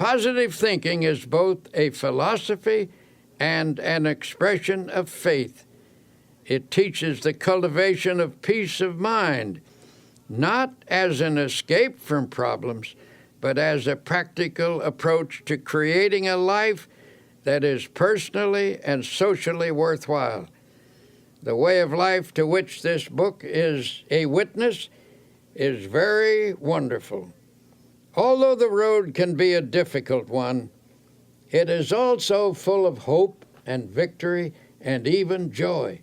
Positive thinking is both a philosophy and an expression of faith. It teaches the cultivation of peace of mind, not as an escape from problems, but as a practical approach to creating a life that is personally and socially worthwhile. The way of life to which this book is a witness is very wonderful. Although the road can be a difficult one, it is also full of hope and victory and even joy.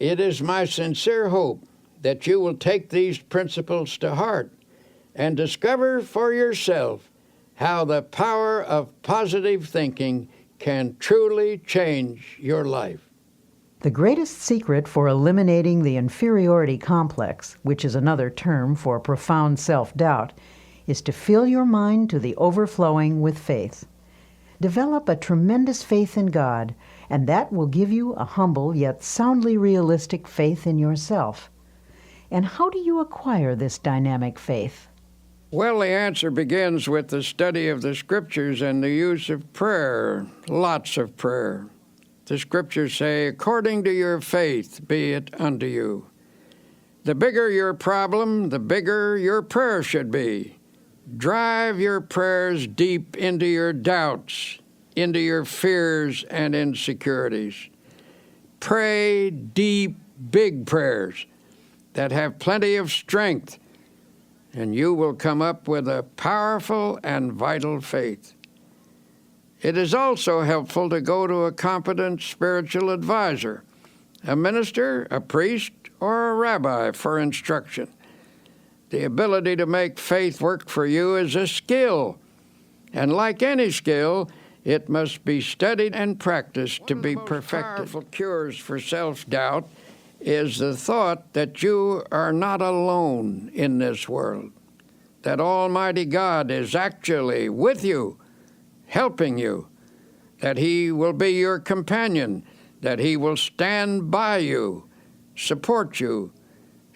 It is my sincere hope that you will take these principles to heart and discover for yourself how the power of positive thinking can truly change your life. The greatest secret for eliminating the inferiority complex, which is another term for profound self-doubt, is to fill your mind to the overflowing with faith. Develop a tremendous faith in God, and that will give you a humble yet soundly realistic faith in yourself. And how do you acquire this dynamic faith? Well, the answer begins with the study of the Scriptures and the use of prayer, lots of prayer. The Scriptures say, according to your faith be it unto you. The bigger your problem, the bigger your prayer should be. Drive your prayers deep into your doubts, into your fears and insecurities. Pray deep, big prayers that have plenty of strength, and you will come up with a powerful and vital faith. It is also helpful to go to a competent spiritual advisor, a minister, a priest, or a rabbi for instruction. The ability to make faith work for you is a skill, and like any skill, it must be studied and practiced to be perfected. One of the most powerful cures for self-doubt is the thought that you are not alone in this world, that Almighty God is actually with you, helping you, that He will be your companion, that He will stand by you, support you,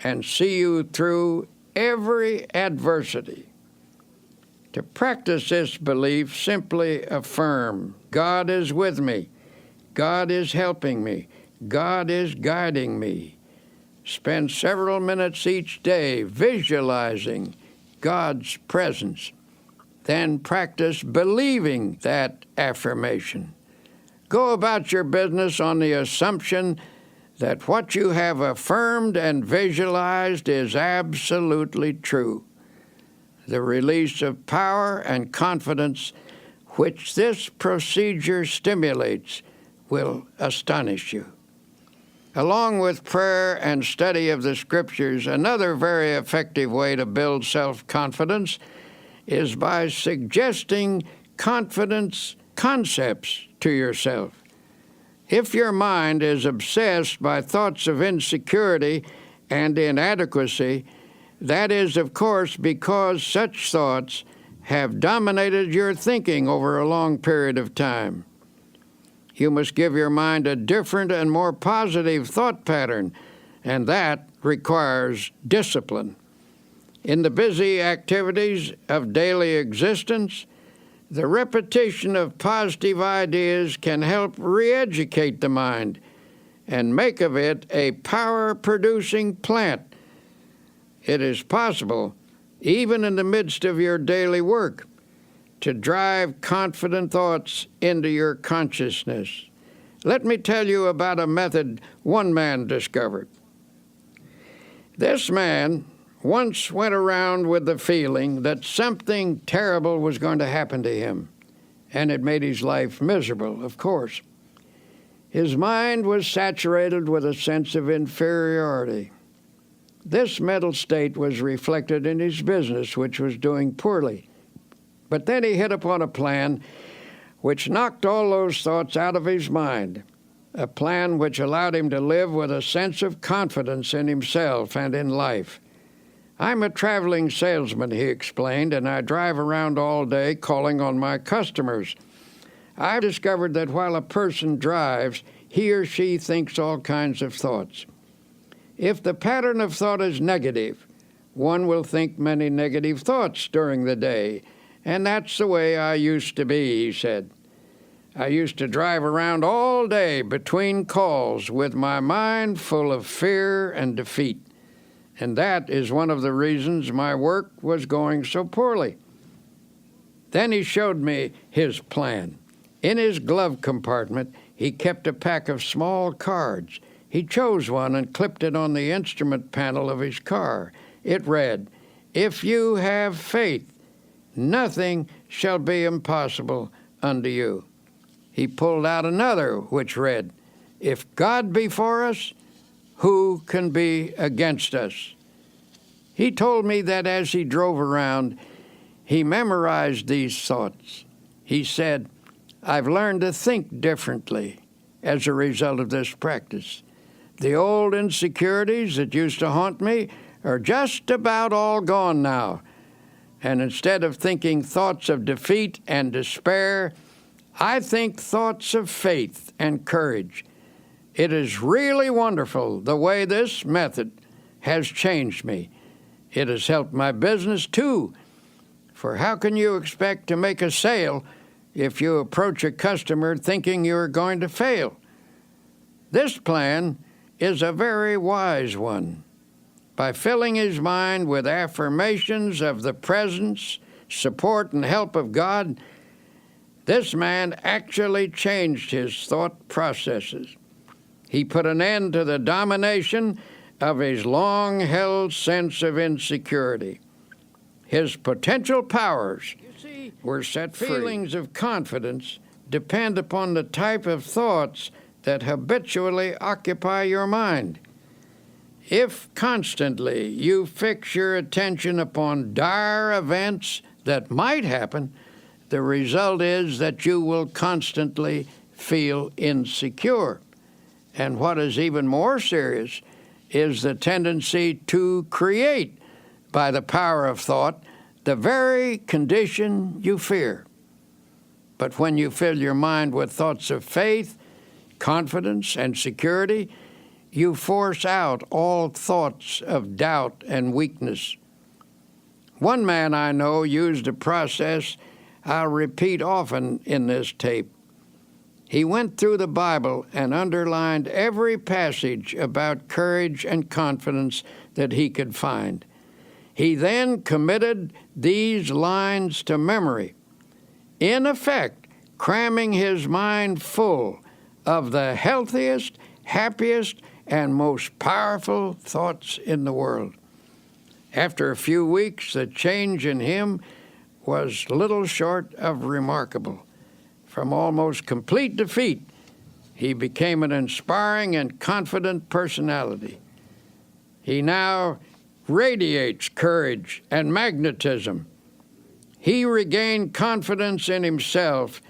and see you through every adversity. To practice this belief, simply affirm, God is with me, God is helping me, God is guiding me. Spend several minutes each day visualizing God's presence. Then practice believing that affirmation. Go about your business on the assumption that what you have affirmed and visualized is absolutely true. The release of power and confidence which this procedure stimulates will astonish you. Along with prayer and study of the Scriptures, another very effective way to build self-confidence is by suggesting confidence concepts to yourself. If your mind is obsessed by thoughts of insecurity and inadequacy, that is, of course, because such thoughts have dominated your thinking over a long period of time. You must give your mind a different and more positive thought pattern, and that requires discipline. In the busy activities of daily existence, the repetition of positive ideas can help re-educate the mind and make of it a power-producing plant. It is possible, even in the midst of your daily work, to drive confident thoughts into your consciousness. Let me tell you about a method one man discovered. This man once went around with the feeling that something terrible was going to happen to him, and it made his life miserable, of course. His mind was saturated with a sense of inferiority. This mental state was reflected in his business, which was doing poorly. But then he hit upon a plan which knocked all those thoughts out of his mind, a plan which allowed him to live with a sense of confidence in himself and in life. I'm a traveling salesman, he explained, and I drive around all day calling on my customers. I've discovered that while a person drives, he or she thinks all kinds of thoughts. If the pattern of thought is negative, one will think many negative thoughts during the day, And that's the way I used to be, he said. I used to drive around all day between calls with my mind full of fear and defeat. And that is one of the reasons my work was going so poorly. Then he showed me his plan. In his glove compartment, he kept a pack of small cards. He chose one and clipped it on the instrument panel of his car. It read, "If you have faith, nothing shall be impossible unto you." He pulled out another which read, "If God be for us, who can be against us?" He told me that as he drove around, he memorized these thoughts. He said, "I've learned to think differently as a result of this practice. The old insecurities that used to haunt me are just about all gone now. And instead of thinking thoughts of defeat and despair, I think thoughts of faith and courage. It is really wonderful the way this method has changed me. It has helped my business too. For how can you expect to make a sale if you approach a customer thinking you're going to fail? This plan is a very wise one. By filling his mind with affirmations of the presence, support, and help of God, this man actually changed his thought processes. He put an end to the domination of his long-held sense of insecurity. His potential powers were set free. Feelings of confidence depend upon the type of thoughts that habitually occupy your mind. If constantly you fix your attention upon dire events that might happen, the result is that you will constantly feel insecure. And what is even more serious is the tendency to create, by the power of thought, the very condition you fear. But when you fill your mind with thoughts of faith, confidence, and security, you force out all thoughts of doubt and weakness. One man I know used a process I'll repeat often in this tape. He went through the Bible and underlined every passage about courage and confidence that he could find. He then committed these lines to memory, in effect, cramming his mind full of the healthiest, happiest, and most powerful thoughts in the world. After a few weeks, the change in him was little short of remarkable. From almost complete defeat, he became an inspiring and confident personality. He now radiates courage and magnetism. He regained confidence in himself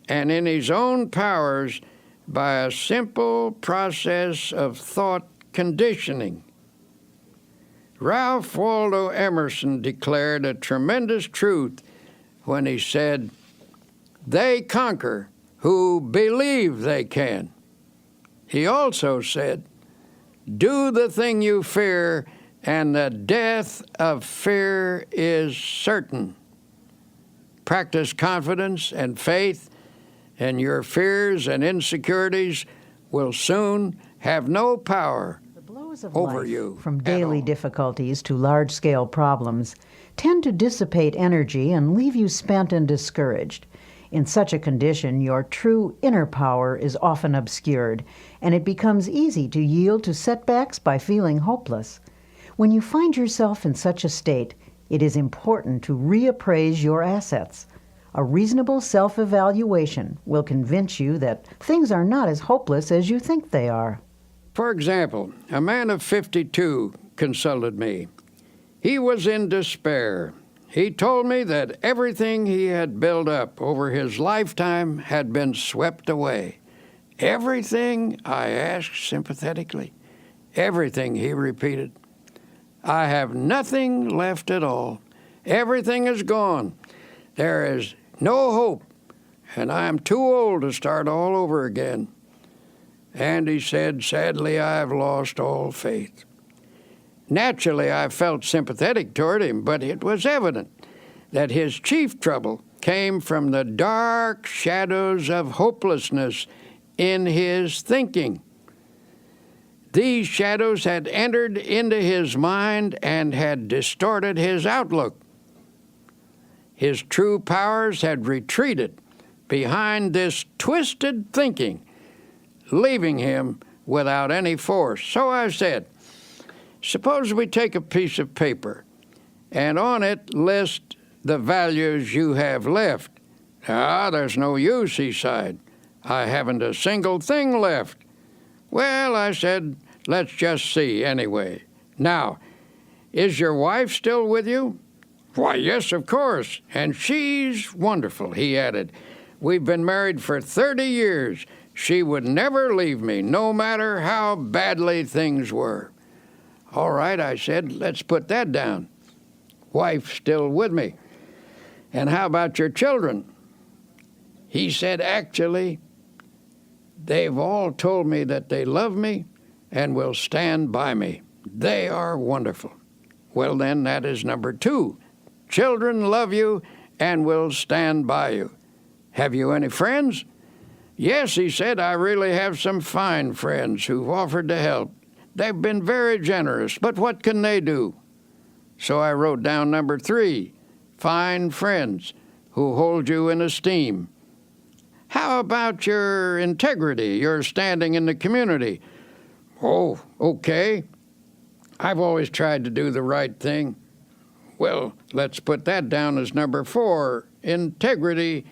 and in his own powers by a simple process of thought conditioning. Ralph Waldo Emerson declared a tremendous truth when he said, "They conquer who believe they can." He also said, "Do the thing you fear, and the death of fear is certain." Practice confidence and faith, and your fears and insecurities will soon have no power over you. From daily difficulties to large-scale problems, tend to dissipate energy and leave you spent and discouraged. In such a condition, your true inner power is often obscured, and it becomes easy to yield to setbacks by feeling hopeless. When you find yourself in such a state, it is important to reappraise your assets. A reasonable self-evaluation will convince you that things are not as hopeless as you think they are. For example, a man of 52 consulted me. He was in despair. He told me that everything he had built up over his lifetime had been swept away. "Everything?" I asked sympathetically. "Everything," he repeated. "I have nothing left at all. Everything is gone. There is no hope, and I am too old to start all over again." And he said, "Sadly, I have lost all faith." Naturally, I felt sympathetic toward him, but it was evident that his chief trouble came from the dark shadows of hopelessness in his thinking. These shadows had entered into his mind and had distorted his outlook. His true powers had retreated behind this twisted thinking, leaving him without any force. So I said, suppose we take a piece of paper and on it list the values you have left. There's no use, he sighed. I haven't a single thing left. Well, I said, let's just see anyway. Now, is your wife still with you? Why, yes, of course, and she's wonderful, he added. We've been married for 30 years. She would never leave me, no matter how badly things were. All right, I said, let's put that down. Wife still with me. And how about your children? He said, actually, they've all told me that they love me and will stand by me. They are wonderful. Well, then, that is number 2. Children love you and will stand by you. Have you any friends? Yes, he said, I really have some fine friends who've offered to help. They've been very generous, but what can they do? So I wrote down number 3, fine friends who hold you in esteem. How about your integrity, your standing in the community? Oh, okay. I've always tried to do the right thing. Well, let's put that down as number 4, integrity,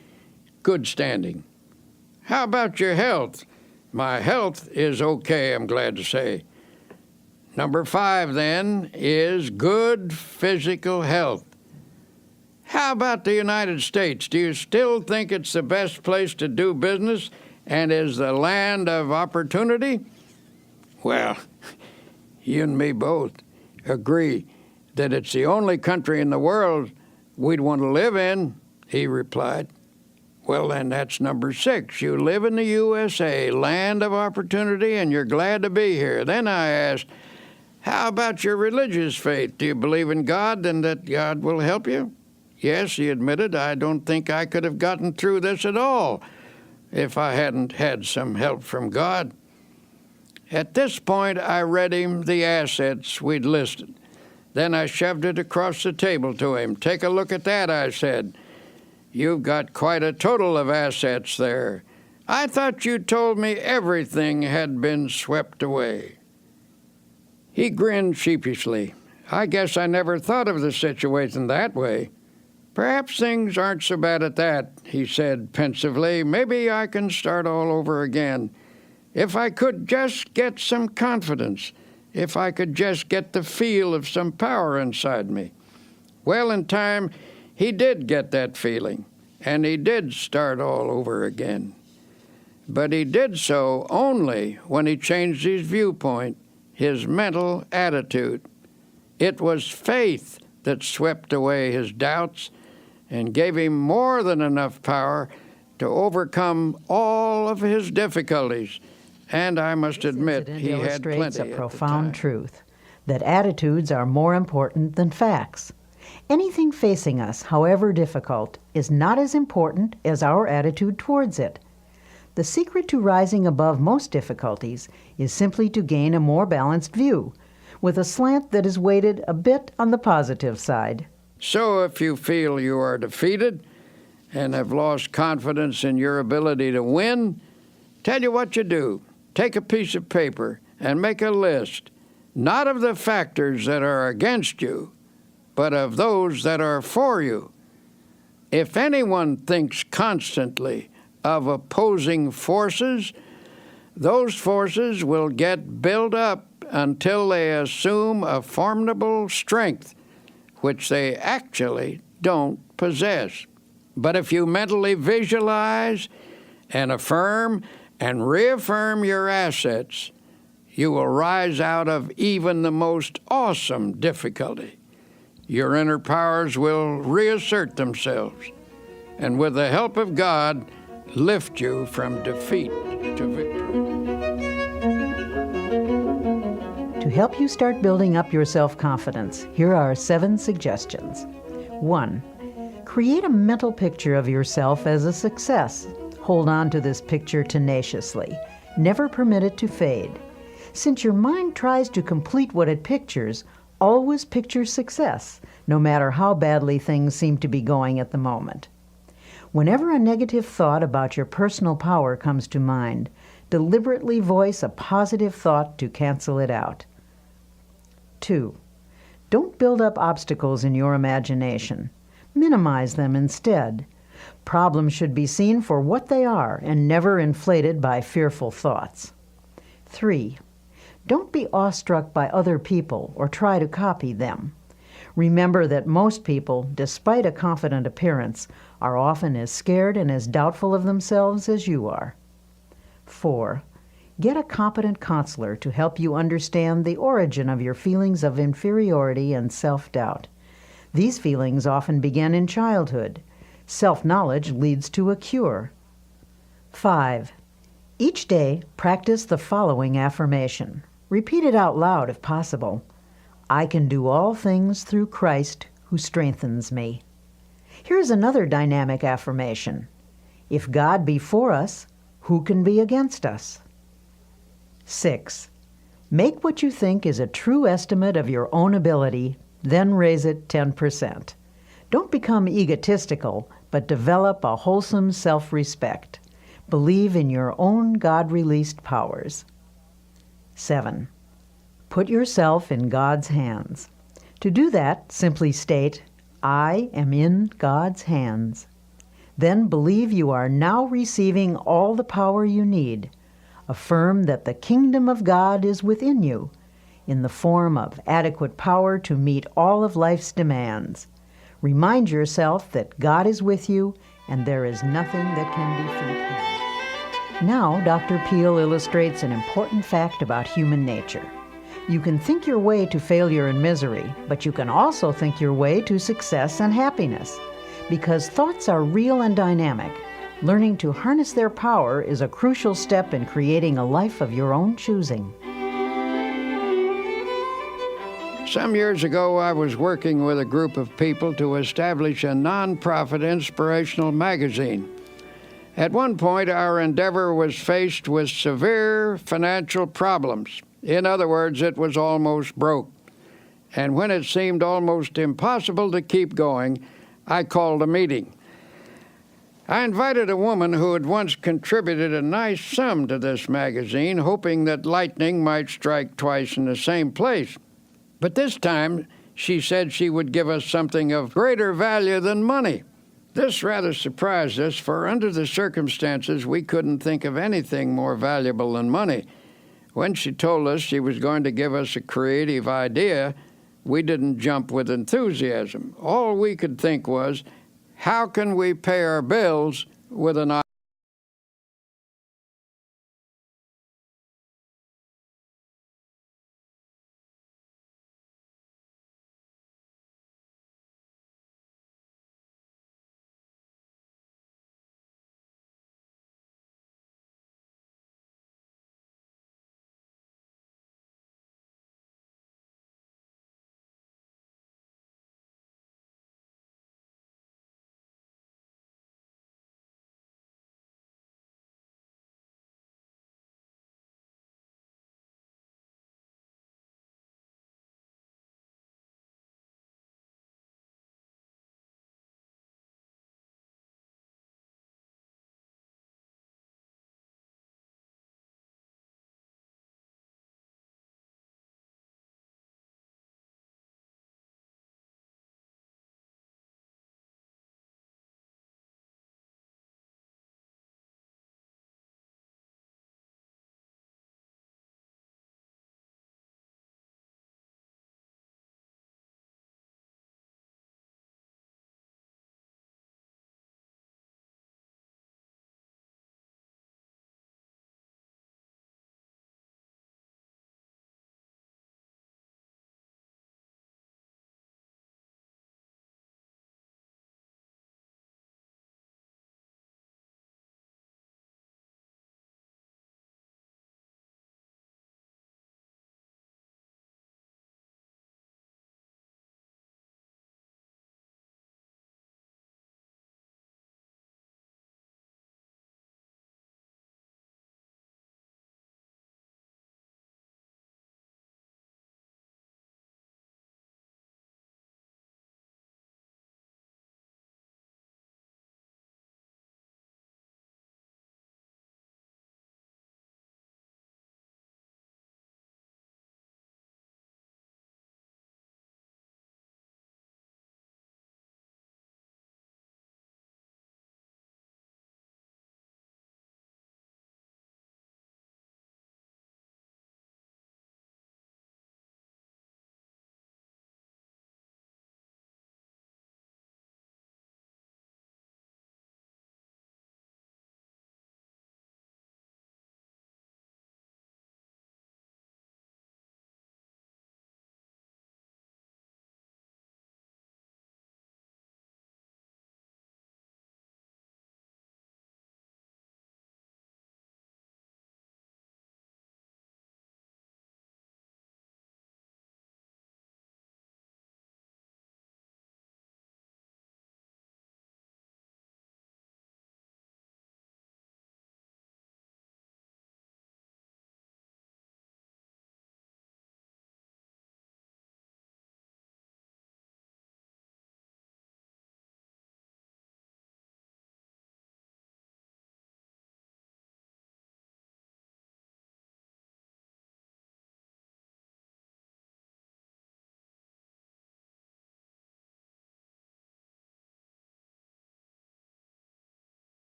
good standing. How about your health? My health is okay, I'm glad to say. Number 5, then, is good physical health. How about the United States? Do you still think it's the best place to do business and is the land of opportunity? Well, you and me both agree that it's the only country in the world we'd want to live in, he replied. Well, then that's number 6. You live in the USA, land of opportunity, and you're glad to be here. Then I asked, how about your religious faith? Do you believe in God and that God will help you? Yes, he admitted, I don't think I could have gotten through this at all if I hadn't had some help from God. At this point, I read him the assets we'd listed. Then I shoved it across the table to him. Take a look at that, I said. You've got quite a total of assets there. I thought you told me everything had been swept away. He grinned sheepishly. I guess I never thought of the situation that way. Perhaps things aren't so bad at that, he said pensively. Maybe I can start all over again. If I could just get some confidence, if I could just get the feel of some power inside me. Well, in time, he did get that feeling, and he did start all over again. But he did so only when he changed his viewpoint, his mental attitude. It was faith that swept away his doubts and gave him more than enough power to overcome all of his difficulties. And I must admit, he had plenty illustrates a profound at the time. truth, that attitudes are more important than facts. Anything facing us, however difficult, is not as important as our attitude towards it. The secret to rising above most difficulties is simply to gain a more balanced view, with a slant that is weighted a bit on the positive side. So if you feel you are defeated and have lost confidence in your ability to win, tell you what you do. Take a piece of paper and make a list, not of the factors that are against you, but of those that are for you. If anyone thinks constantly of opposing forces, those forces will get built up until they assume a formidable strength, which they actually don't possess. But if you mentally visualize and affirm and reaffirm your assets, you will rise out of even the most awesome difficulty. Your inner powers will reassert themselves, and with the help of God, lift you from defeat to victory. To help you start building up your self-confidence, here are 7 suggestions. 1. Create a mental picture of yourself as a success. Hold on to this picture tenaciously. Never permit it to fade. Since your mind tries to complete what it pictures, always picture success, no matter how badly things seem to be going at the moment. Whenever a negative thought about your personal power comes to mind, deliberately voice a positive thought to cancel it out. 2. Don't build up obstacles in your imagination. Minimize them instead. Problems should be seen for what they are and never inflated by fearful thoughts. 3. Don't be awestruck by other people or try to copy them. Remember that most people, despite a confident appearance, are often as scared and as doubtful of themselves as you are. 4. Get a competent counselor to help you understand the origin of your feelings of inferiority and self-doubt. These feelings often begin in childhood. Self-knowledge leads to a cure. 5. Each day, practice the following affirmation. Repeat it out loud if possible. I can do all things through Christ who strengthens me. Here's another dynamic affirmation. If God be for us, who can be against us? 6. Make what you think is a true estimate of your own ability, then raise it 10%. Don't become egotistical, but develop a wholesome self-respect. Believe in your own God-released powers. 7. Put yourself in God's hands. To do that, simply state, I am in God's hands. Then believe you are now receiving all the power you need. Affirm that the kingdom of God is within you, in the form of adequate power to meet all of life's demands. Remind yourself that God is with you and there is nothing that can defeat him. Now, Dr. Peale illustrates an important fact about human nature. You can think your way to failure and misery, but you can also think your way to success and happiness. Because thoughts are real and dynamic, learning to harness their power is a crucial step in creating a life of your own choosing. Some years ago, I was working with a group of people to establish a nonprofit inspirational magazine. At one point, our endeavor was faced with severe financial problems. In other words, it was almost broke. And when it seemed almost impossible to keep going, I called a meeting. I invited a woman who had once contributed a nice sum to this magazine, hoping that lightning might strike twice in the same place. But this time, she said she would give us something of greater value than money. This rather surprised us, for under the circumstances, we couldn't think of anything more valuable than money. When she told us she was going to give us a creative idea, we didn't jump with enthusiasm. All we could think was, how can we pay our bills with an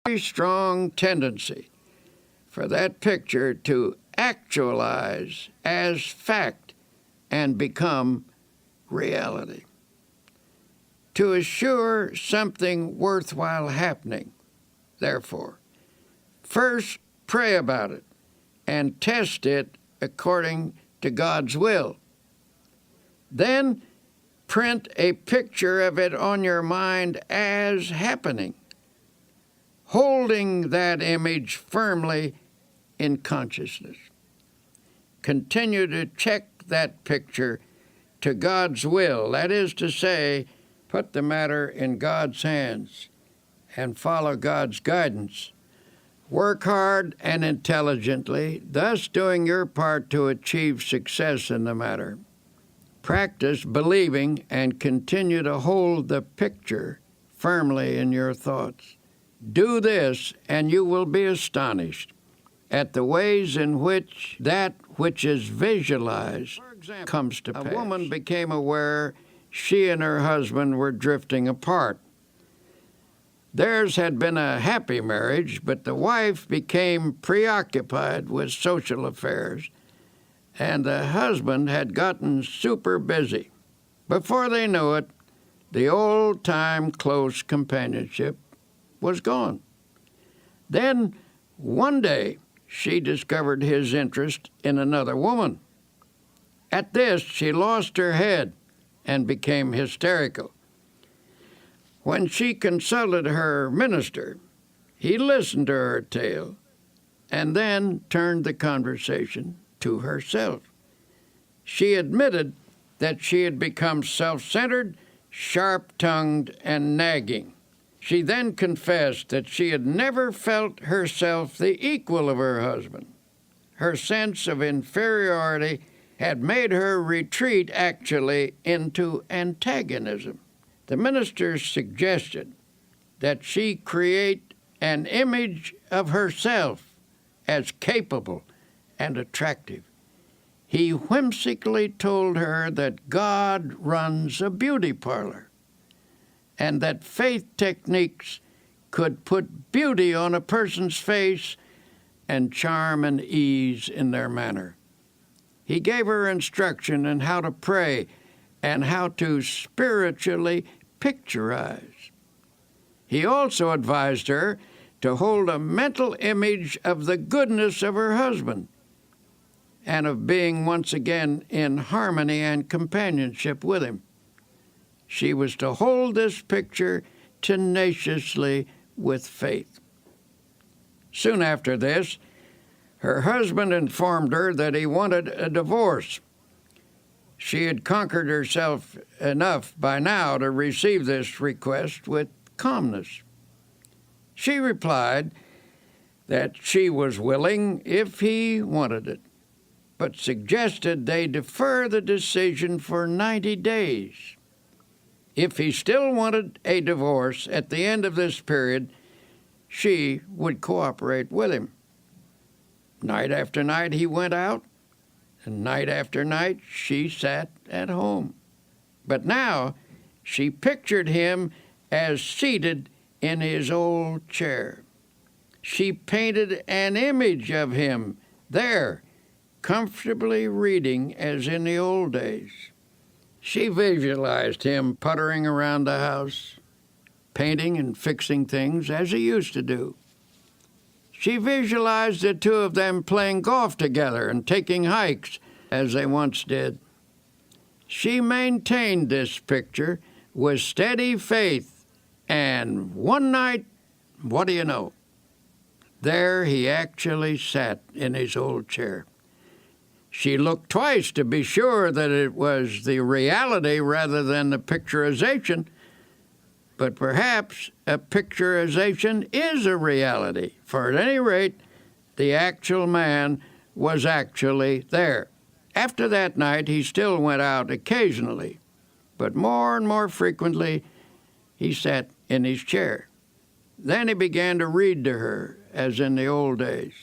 very strong tendency for that picture to actualize as fact and become reality. To assure something worthwhile happening, therefore, first pray about it and test it according to God's will. Then print a picture of it on your mind as happening, holding that image firmly in consciousness. Continue to check that picture to God's will, that is to say, put the matter in God's hands and follow God's guidance. Work hard and intelligently, thus doing your part to achieve success in the matter. Practice believing and continue to hold the picture firmly in your thoughts. Do this, and you will be astonished at the ways in which that which is visualized comes to pass. A woman became aware she and her husband were drifting apart. Theirs had been a happy marriage, but the wife became preoccupied with social affairs, and the husband had gotten super busy. Before they knew it, the old-time close companionship was gone. Then, one day, she discovered his interest in another woman. At this, she lost her head and became hysterical. When she consulted her minister, he listened to her tale and then turned the conversation to herself. She admitted that she had become self-centered, sharp-tongued, and nagging. She then confessed that she had never felt herself the equal of her husband. Her sense of inferiority had made her retreat actually into antagonism. The minister suggested that she create an image of herself as capable and attractive. He whimsically told her that God runs a beauty parlor and that faith techniques could put beauty on a person's face and charm and ease in their manner. He gave her instruction in how to pray and how to spiritually picturize. He also advised her to hold a mental image of the goodness of her husband and of being once again in harmony and companionship with him. She was to hold this picture tenaciously with faith. Soon after this, her husband informed her that he wanted a divorce. She had conquered herself enough by now to receive this request with calmness. She replied that she was willing if he wanted it, but suggested they defer the decision for 90 days. If he still wanted a divorce at the end of this period, she would cooperate with him. Night after night he went out, and night after night she sat at home. But now she pictured him as seated in his old chair. She painted an image of him there, comfortably reading as in the old days. She visualized him puttering around the house, painting and fixing things as he used to do. She visualized the two of them playing golf together and taking hikes as they once did. She maintained this picture with steady faith, and one night, what do you know? There he actually sat in his old chair. She looked twice to be sure that it was the reality rather than the picturization, but perhaps a picturization is a reality, for at any rate, the actual man was actually there. After that night, he still went out occasionally, but more and more frequently, he sat in his chair. Then he began to read to her, as in the old days.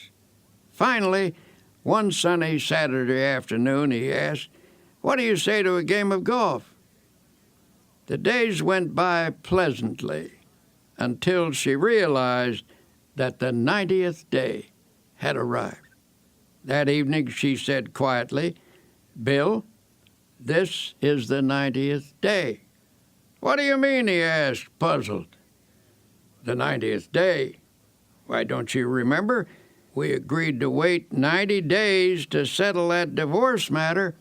Finally, one sunny Saturday afternoon, he asked, "What do you say to a game of golf?" The days went by pleasantly until she realized that the 90th day had arrived. That evening she said quietly, "Bill, this is the 90th day." "What do you mean?" he asked, puzzled. "The 90th day. Why, don't you remember? We agreed to wait 90 days to settle that divorce matter,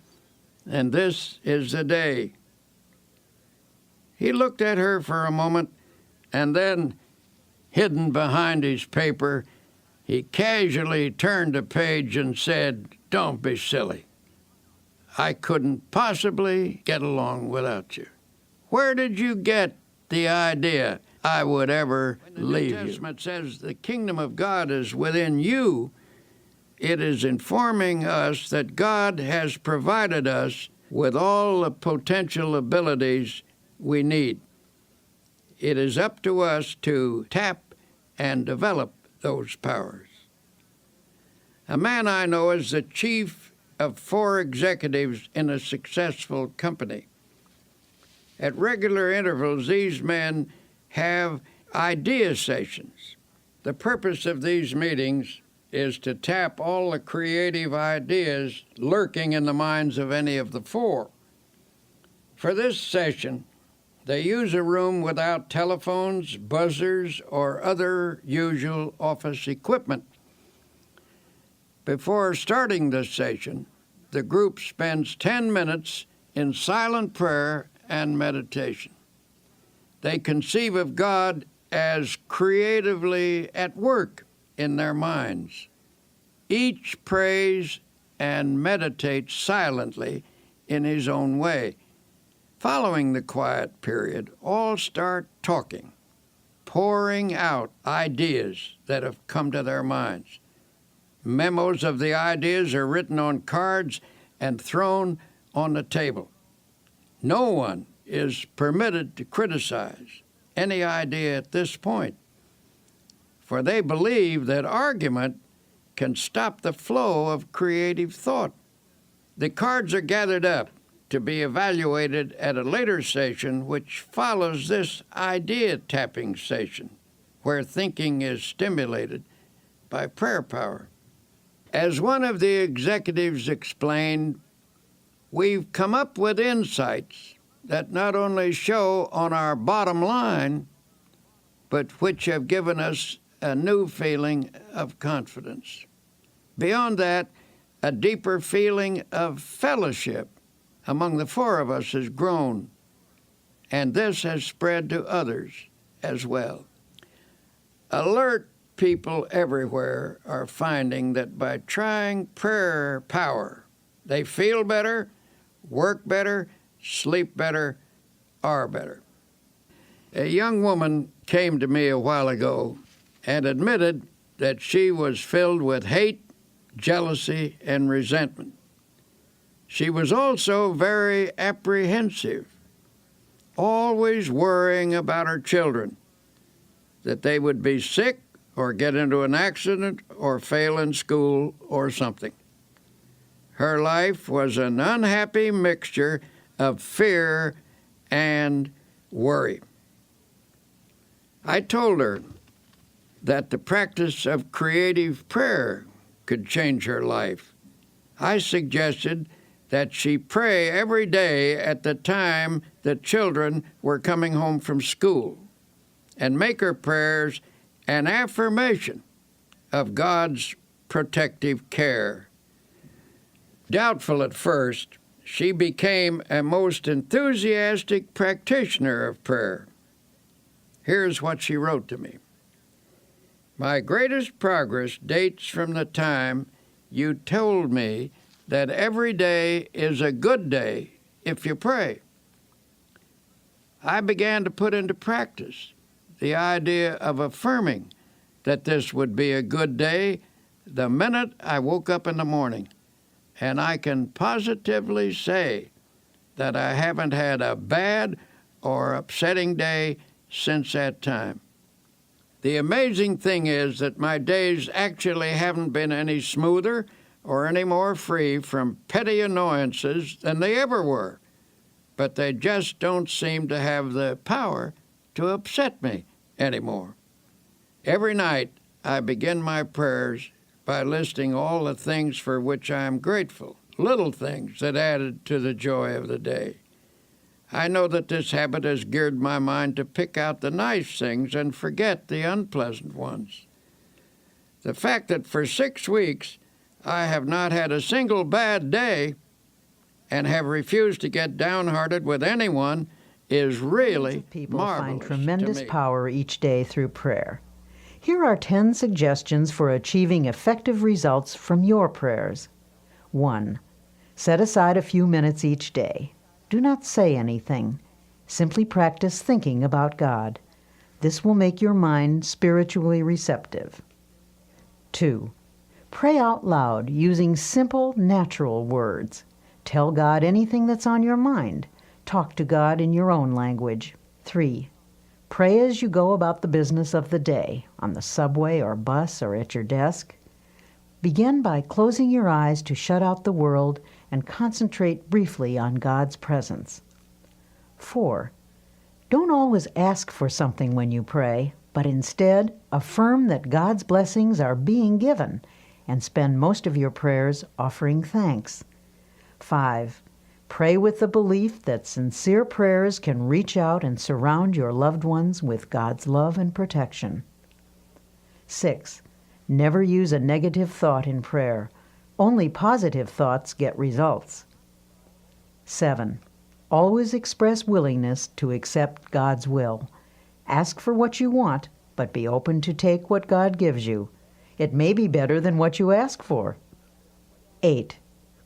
and this is the day." He looked at her for a moment, and then, hidden behind his paper, he casually turned a page and said, "Don't be silly. I couldn't possibly get along without you. Where did you get the idea I would ever leave you?" When the New Testament says the kingdom of God is within you, it is informing us that God has provided us with all the potential abilities we need. It is up to us to tap and develop those powers. A man I know is the chief of 4 executives in a successful company. At regular intervals, these men have idea sessions. The purpose of these meetings is to tap all the creative ideas lurking in the minds of any of the 4. For this session, they use a room without telephones, buzzers, or other usual office equipment. Before starting this session, the group spends 10 minutes in silent prayer and meditation. They conceive of God as creatively at work in their minds. Each prays and meditates silently in his own way. Following the quiet period, all start talking, pouring out ideas that have come to their minds. Memos of the ideas are written on cards and thrown on the table. No one is permitted to criticize any idea at this point, for they believe that argument can stop the flow of creative thought. The cards are gathered up to be evaluated at a later session which follows this idea-tapping session, where thinking is stimulated by prayer power. As one of the executives explained, we've come up with insights that not only show on our bottom line, but which have given us a new feeling of confidence. Beyond that, a deeper feeling of fellowship among the 4 of us has grown, and this has spread to others as well. Alert people everywhere are finding that by trying prayer power, they feel better, work better, sleep better, are better. A young woman came to me a while ago and admitted that she was filled with hate, jealousy, and resentment. She was also very apprehensive, always worrying about her children, that they would be sick or get into an accident or fail in school or something. Her life was an unhappy mixture of fear and worry. I told her that the practice of creative prayer could change her life. I suggested that she pray every day at the time the children were coming home from school and make her prayers an affirmation of God's protective care. Doubtful at first, she became a most enthusiastic practitioner of prayer. Here's what she wrote to me. "My greatest progress dates from the time you told me that every day is a good day if you pray. I began to put into practice the idea of affirming that this would be a good day the minute I woke up in the morning, and I can positively say that I haven't had a bad or upsetting day since that time. The amazing thing is that my days actually haven't been any smoother or any more free from petty annoyances than they ever were, but they just don't seem to have the power to upset me anymore. Every night I begin my prayers by listing all the things for which I am grateful, little things that added to the joy of the day. I know that this habit has geared my mind to pick out the nice things and forget the unpleasant ones. The fact that for 6 weeks I have not had a single bad day and have refused to get downhearted with anyone is really People marvelous find tremendous to me. power each day through prayer. Here are 10 suggestions for achieving effective results from your prayers. 1. Set aside a few minutes each day. Do not say anything. Simply practice thinking about God. This will make your mind spiritually receptive. 2. Pray out loud using simple, natural words. Tell God anything that's on your mind. Talk to God in your own language. 3. Pray as you go about the business of the day, on the subway or bus or at your desk. Begin by closing your eyes to shut out the world and concentrate briefly on God's presence. 4. Don't always ask for something when you pray, but instead affirm that God's blessings are being given and spend most of your prayers offering thanks. 5. Pray with the belief that sincere prayers can reach out and surround your loved ones with God's love and protection. 6. Never use a negative thought in prayer. Only positive thoughts get results. 7. Always express willingness to accept God's will. Ask for what you want, but be open to take what God gives you. It may be better than what you ask for. 8.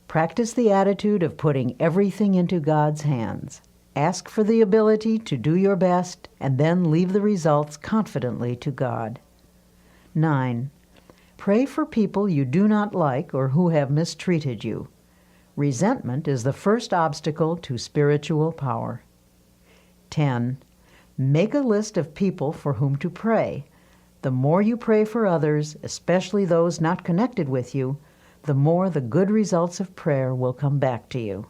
Practice the attitude of putting everything into God's hands. Ask for the ability to do your best and then leave the results confidently to God. 9. Pray for people you do not like or who have mistreated you. Resentment is the first obstacle to spiritual power. 10. Make a list of people for whom to pray. The more you pray for others, especially those not connected with you, the more the good results of prayer will come back to you.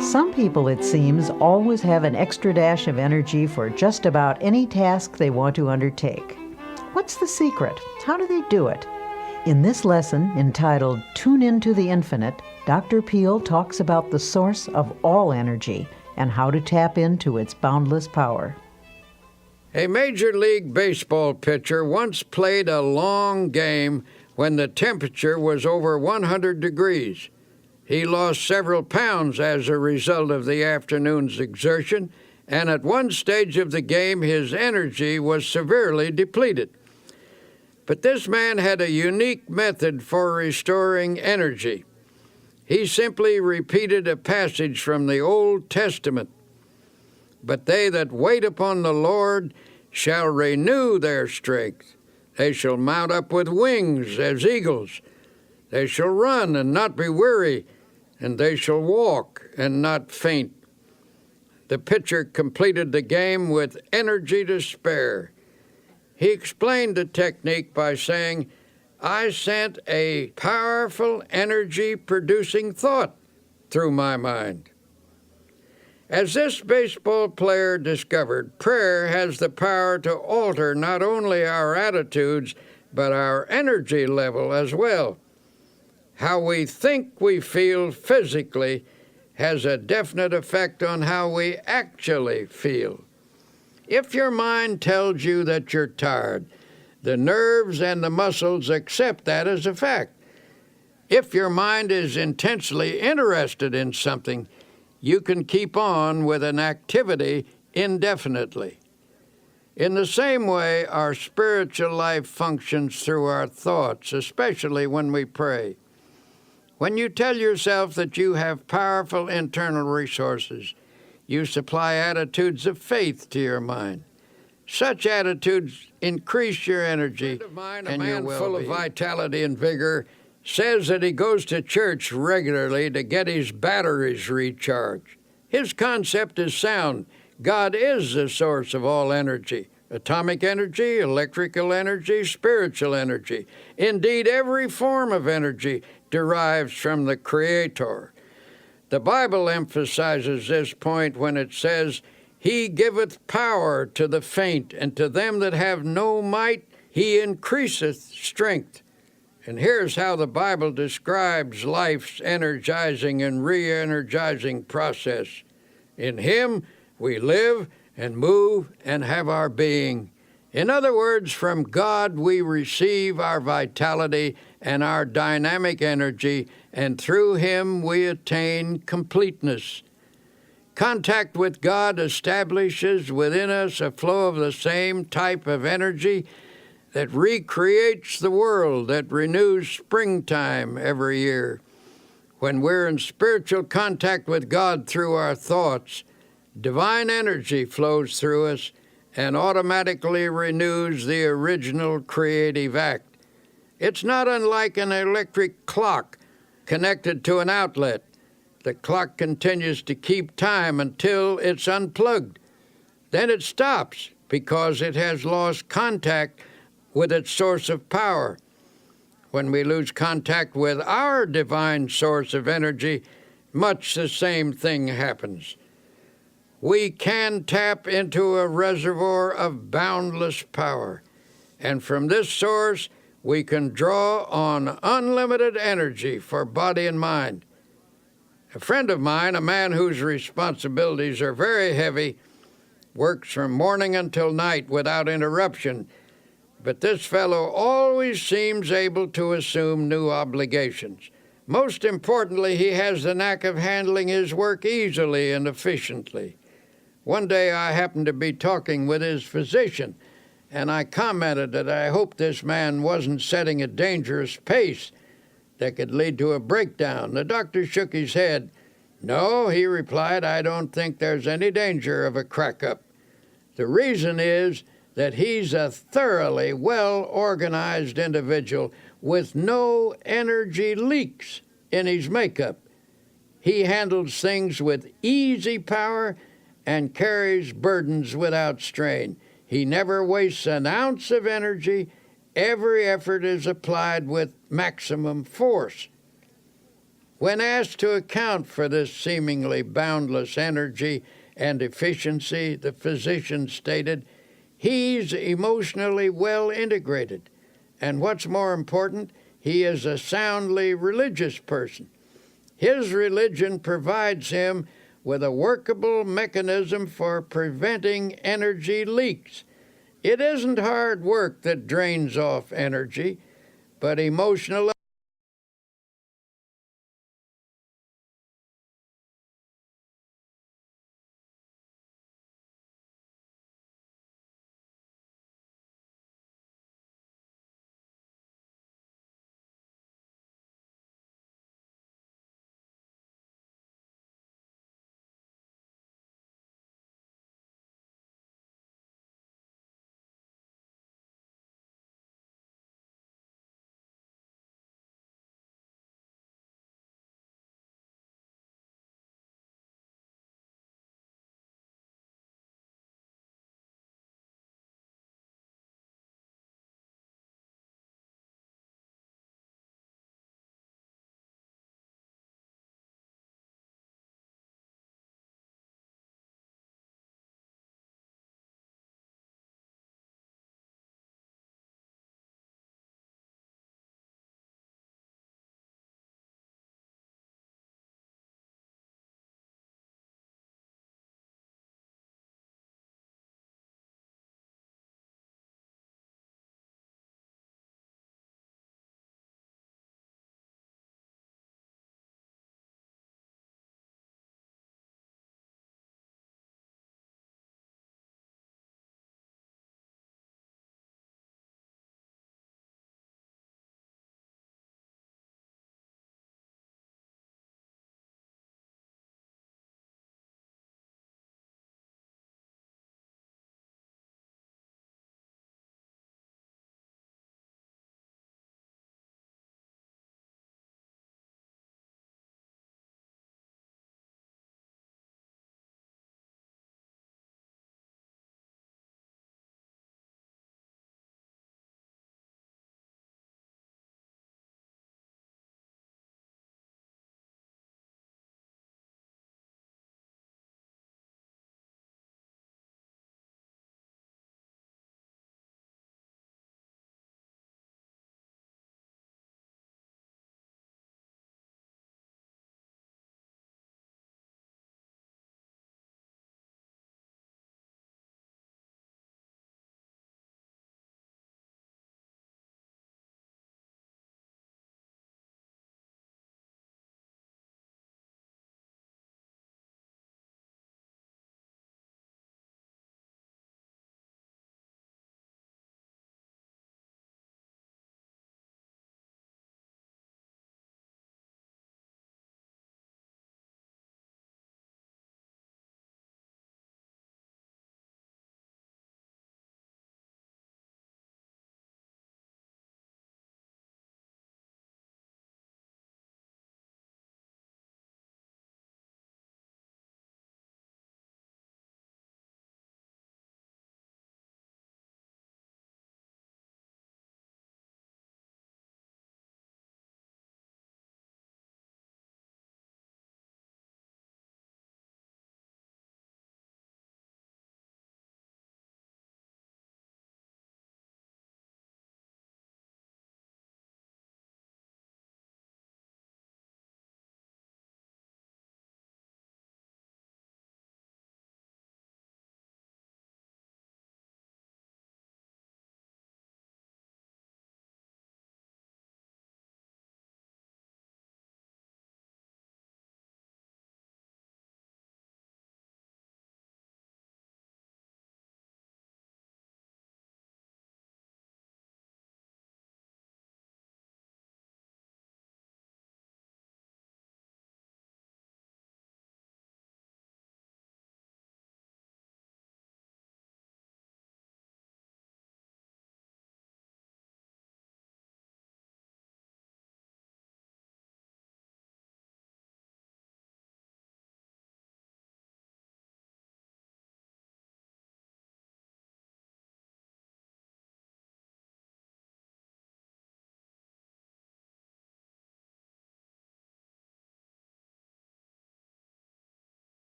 Some people, it seems, always have an extra dash of energy for just about any task they want to undertake. What's the secret? How do they do it? In this lesson, entitled Tune Into the Infinite, Dr. Peale talks about the source of all energy and how to tap into its boundless power. A Major League Baseball pitcher once played a long game when the temperature was over 100 degrees. He lost several pounds as a result of the afternoon's exertion, and at one stage of the game his energy was severely depleted. But this man had a unique method for restoring energy. He simply repeated a passage from the Old Testament. But they that wait upon the Lord shall renew their strength. They shall mount up with wings as eagles. They shall run and not be weary, and they shall walk and not faint. The pitcher completed the game with energy to spare. He explained the technique by saying, I sent a powerful energy-producing thought through my mind. As this baseball player discovered, prayer has the power to alter not only our attitudes, but our energy level as well. How we think we feel physically has a definite effect on how we actually feel. If your mind tells you that you're tired, the nerves and the muscles accept that as a fact. If your mind is intensely interested in something, you can keep on with an activity indefinitely. In the same way, our spiritual life functions through our thoughts, especially when we pray. When you tell yourself that you have powerful internal resources, you supply attitudes of faith to your mind. Such attitudes increase your energy and your well-being. A man full of vitality and vigor says that he goes to church regularly to get his batteries recharged. His concept is sound. God is the source of all energy. atomic energy, electrical energy, spiritual energy. Indeed, every form of energy derives from the Creator. The Bible emphasizes this point when it says, "He giveth power to the faint, and to them that have no might he increaseth strength." And here's how the Bible describes life's energizing and re-energizing process. In Him we live and move and have our being. In other words, from God we receive our vitality and our dynamic energy, and through Him we attain completeness. Contact with God establishes within us a flow of the same type of energy that recreates the world, that renews springtime every year. When we're in spiritual contact with God through our thoughts, divine energy flows through us and automatically renews the original creative act. It's not unlike an electric clock connected to an outlet. The clock continues to keep time until it's unplugged. Then it stops because it has lost contact with its source of power. When we lose contact with our divine source of energy, much the same thing happens. We can tap into a reservoir of boundless power, and from this source we can draw on unlimited energy for body and mind. A friend of mine, a man whose responsibilities are very heavy, works from morning until night without interruption, but this fellow always seems able to assume new obligations. Most importantly, he has the knack of handling his work easily and efficiently. One day I happened to be talking with his physician, and I commented that I hoped this man wasn't setting a dangerous pace that could lead to a breakdown. The doctor shook his head. "No," he replied, "I don't think there's any danger of a crack-up. The reason is that he's a thoroughly well-organized individual with no energy leaks in his makeup. He handles things with easy power and carries burdens without strain. He never wastes an ounce of energy. Every effort is applied with maximum force." When asked to account for this seemingly boundless energy and efficiency, the physician stated, "He's emotionally well integrated, and what's more important, he is a soundly religious person. His religion provides him with a workable mechanism for preventing energy leaks. It isn't hard work that drains off energy, but emotional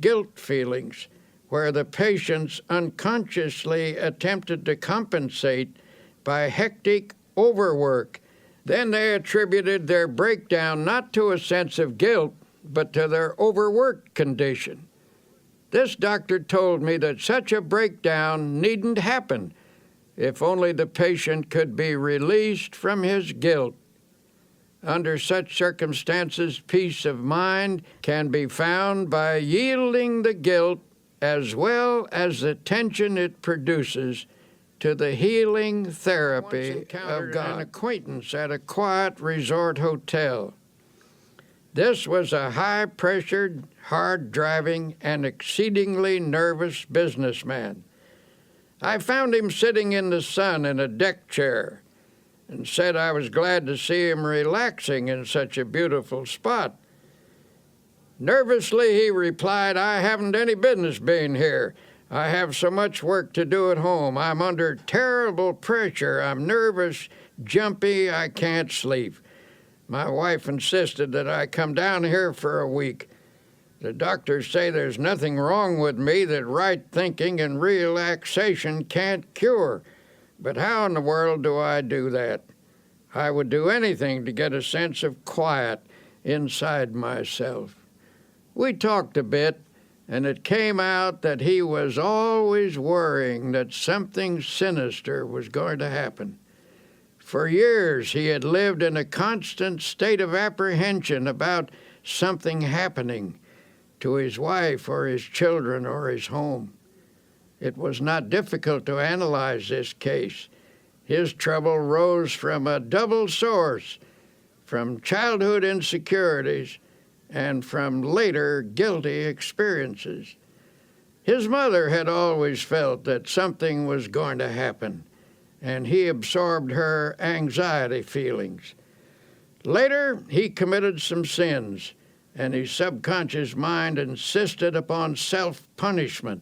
guilt feelings, where the patients unconsciously attempted to compensate by hectic overwork. Then they attributed their breakdown not to a sense of guilt, but to their overworked condition. This doctor told me that such a breakdown needn't happen if only the patient could be released from his guilt. Under such circumstances, peace of mind can be found by yielding the guilt as well as the tension it produces to the healing therapy of God. An acquaintance at a quiet resort hotel. This was a high-pressured, hard-driving, and exceedingly nervous businessman. I found him sitting in the sun in a deck chair and said I was glad to see him relaxing in such a beautiful spot. Nervously, he replied, "I haven't any business being here. I have so much work to do at home. I'm under terrible pressure. I'm nervous, jumpy, I can't sleep. My wife insisted that I come down here for a week. The doctors say there's nothing wrong with me that right thinking and relaxation can't cure. But how in the world do I do that? I would do anything to get a sense of quiet inside myself." We talked a bit, and it came out that he was always worrying that something sinister was going to happen. For years, he had lived in a constant state of apprehension about something happening to his wife or his children or his home. It was not difficult to analyze this case. His trouble rose from a double source, from childhood insecurities and from later guilty experiences. His mother had always felt that something was going to happen, and he absorbed her anxiety feelings. Later, he committed some sins, and his subconscious mind insisted upon self-punishment.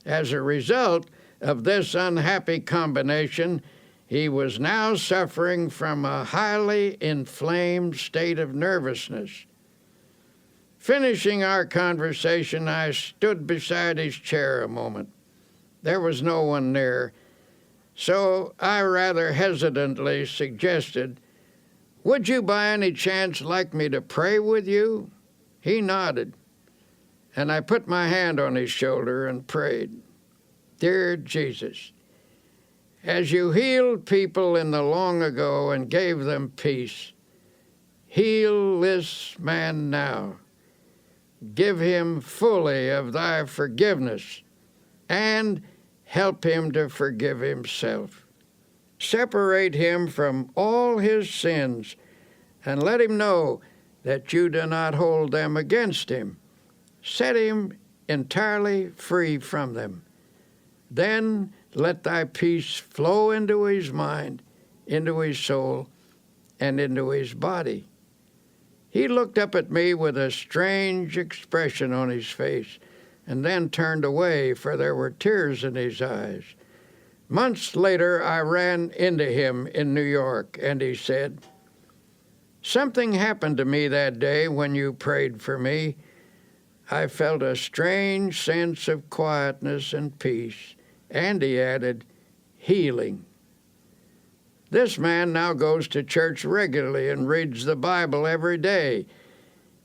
As a result of this unhappy combination, he was now suffering from a highly inflamed state of nervousness. Finishing our conversation, I stood beside his chair a moment. There was no one near, so I rather hesitantly suggested, "Would you by any chance like me to pray with you?" He nodded, and I put my hand on his shoulder and prayed. "Dear Jesus, as you healed people in the long ago and gave them peace, heal this man now. Give him fully of thy forgiveness and help him to forgive himself. Separate him from all his sins and let him know that you do not hold them against him. Set him entirely free from them. Then let thy peace flow into his mind, into his soul, and into his body." He looked up at me with a strange expression on his face and then turned away, for there were tears in his eyes. Months later, I ran into him in New York, and he said, "Something happened to me that day when you prayed for me. I felt a strange sense of quietness and peace," and he added, "healing." This man now goes to church regularly and reads the Bible every day.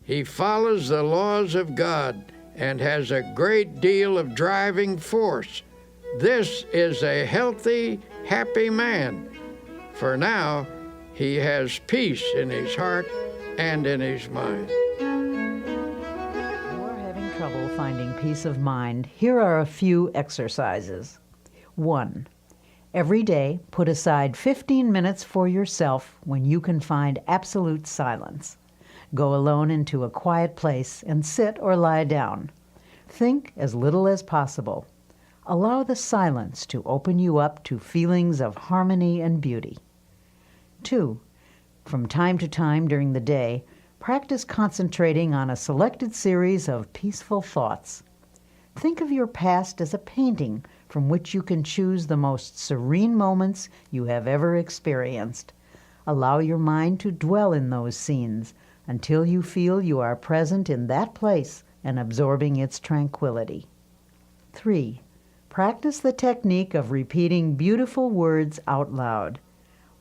He follows the laws of God and has a great deal of driving force. This is a healthy, happy man, for now he has peace in his heart and in his mind. If you're having trouble finding peace of mind, here are a few exercises. 1. Every day, put aside 15 minutes for yourself when you can find absolute silence. Go alone into a quiet place and sit or lie down. Think as little as possible. Allow the silence to open you up to feelings of harmony and beauty. 2. From time to time during the day, practice concentrating on a selected series of peaceful thoughts. Think of your past as a painting from which you can choose the most serene moments you have ever experienced. Allow your mind to dwell in those scenes until you feel you are present in that place and absorbing its tranquility. 3. Practice the technique of repeating beautiful words out loud.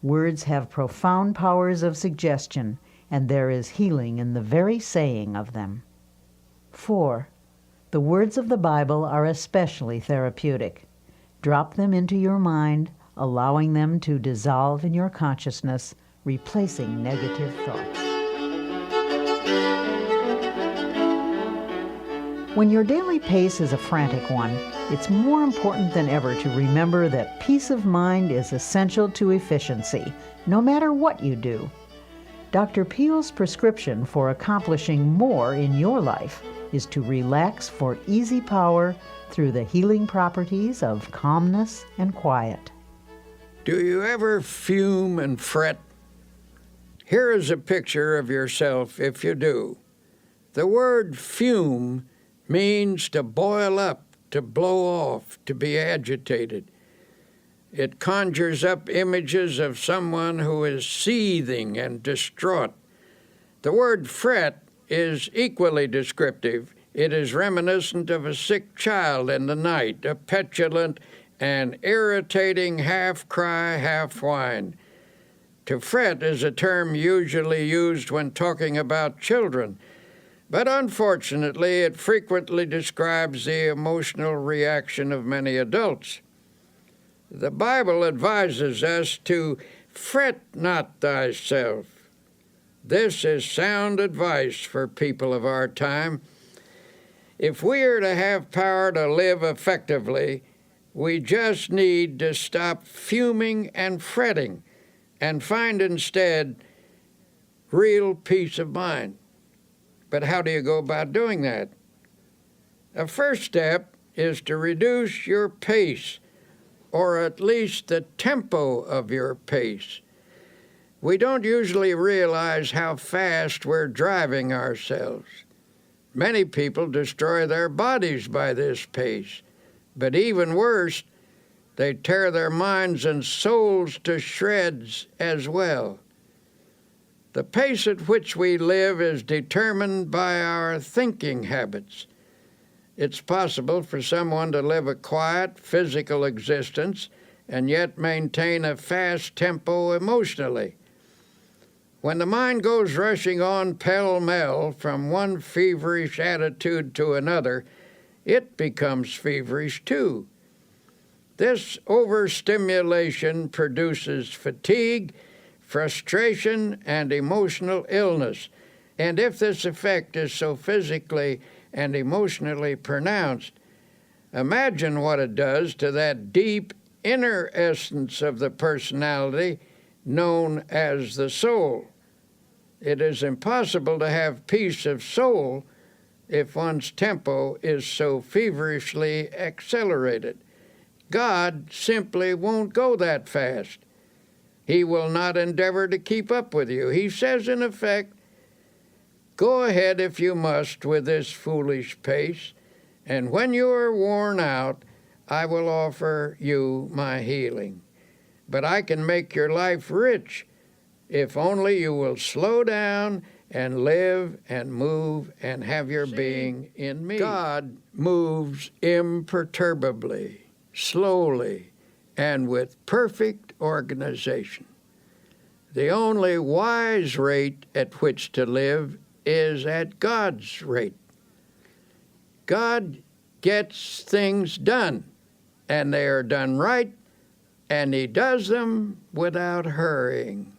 Words have profound powers of suggestion, and there is healing in the very saying of them. 4. The words of the Bible are especially therapeutic. Drop them into your mind, allowing them to dissolve in your consciousness, replacing negative thoughts. When your daily pace is a frantic one, it's more important than ever to remember that peace of mind is essential to efficiency, no matter what you do. Dr. Peale's prescription for accomplishing more in your life is to relax for easy power through the healing properties of calmness and quiet. Do you ever fume and fret? Here is a picture of yourself if you do. The word fume means to boil up, to blow off, to be agitated. It conjures up images of someone who is seething and distraught. The word fret is equally descriptive. It is reminiscent of a sick child in the night, a petulant and irritating half-cry, half-whine. To fret is a term usually used when talking about children, but unfortunately it frequently describes the emotional reaction of many adults. The Bible advises us to fret not thyself. This is sound advice for people of our time. If we are to have power to live effectively, we just need to stop fuming and fretting and find instead real peace of mind. But how do you go about doing that? A first step is to reduce your pace, or at least the tempo of your pace. We don't usually realize how fast we're driving ourselves. Many people destroy their bodies by this pace, but even worse, they tear their minds and souls to shreds as well. The pace at which we live is determined by our thinking habits. It's possible for someone to live a quiet, physical existence and yet maintain a fast tempo emotionally. When the mind goes rushing on pell-mell from one feverish attitude to another, it becomes feverish too. This overstimulation produces fatigue, frustration, and emotional illness. And if this effect is so physically and emotionally pronounced, imagine what it does to that deep inner essence of the personality known as the soul. It is impossible to have peace of soul if one's tempo is so feverishly accelerated. God simply won't go that fast. He will not endeavor to keep up with you. He says, in effect, go ahead if you must with this foolish pace, and when you are worn out, I will offer you my healing. But I can make your life rich if only you will slow down and live and move and have your being in me. God moves imperturbably, slowly, and with perfect organization. The only wise rate at which to live is at God's rate. God gets things done, and they are done right, and He does them without hurrying.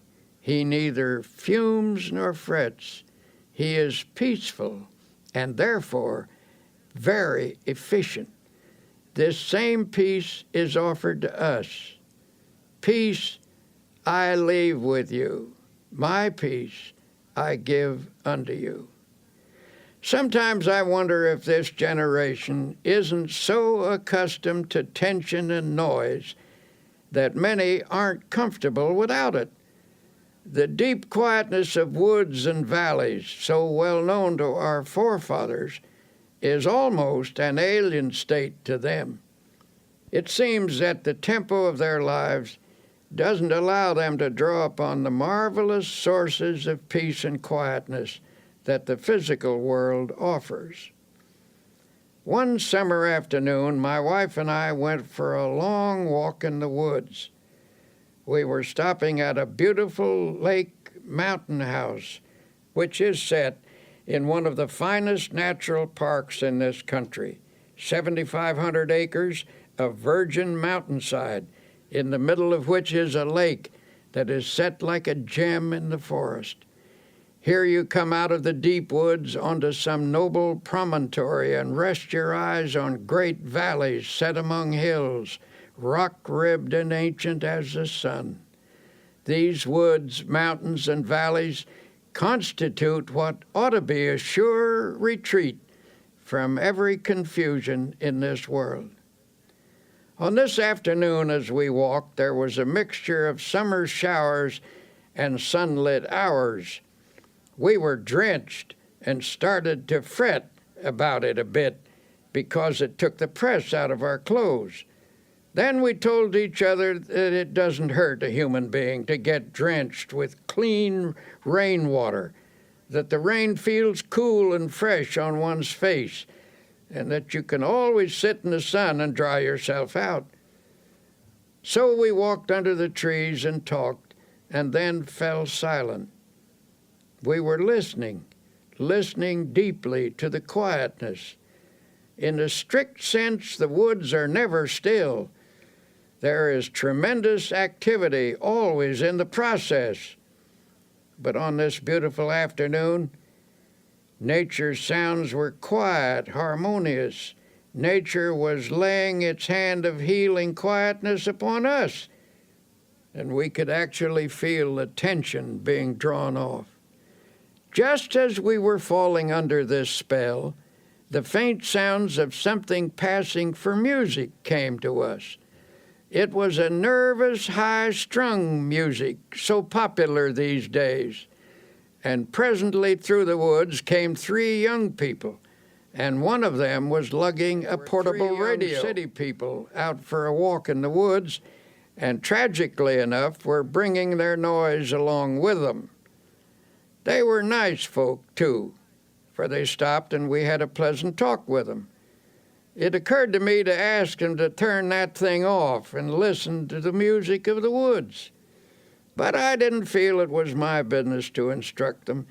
He neither fumes nor frets. He is peaceful and therefore very efficient. This same peace is offered to us. Peace I leave with you. My peace I give unto you. Sometimes I wonder if this generation isn't so accustomed to tension and noise that many aren't comfortable without it. The deep quietness of woods and valleys, so well known to our forefathers, is almost an alien state to them. It seems that the tempo of their lives doesn't allow them to draw upon the marvelous sources of peace and quietness that the physical world offers. One summer afternoon, my wife and I went for a long walk in the woods. We were stopping at a beautiful lake mountain house, which is set in one of the finest natural parks in this country, 7,500 acres of virgin mountainside, in the middle of which is a lake that is set like a gem in the forest. Here you come out of the deep woods onto some noble promontory and rest your eyes on great valleys set among hills, rock-ribbed and ancient as the sun. These woods, mountains, and valleys constitute what ought to be a sure retreat from every confusion in this world. On this afternoon as we walked, there was a mixture of summer showers and sunlit hours. We were drenched and started to fret about it a bit because it took the press out of our clothes. Then we told each other that it doesn't hurt a human being to get drenched with clean rainwater, that the rain feels cool and fresh on one's face, and that you can always sit in the sun and dry yourself out. So we walked under the trees and talked, and then fell silent. We were listening deeply to the quietness. In a strict sense, the woods are never still. There is tremendous activity always in the process. But on this beautiful afternoon, nature's sounds were quiet, harmonious. Nature was laying its hand of healing quietness upon us, and we could actually feel the tension being drawn off. Just as we were falling under this spell, the faint sounds of something passing for music came to us. It was a nervous, high-strung music, so popular these days. And presently through the woods came 3 young people, and one of them was lugging a portable radio. City people out for a walk in the woods, and tragically enough were bringing their noise along with them. They were nice folk, too, for they stopped and we had a pleasant talk with them. It occurred to me to ask them to turn that thing off and listen to the music of the woods. But I didn't feel it was my business to instruct them,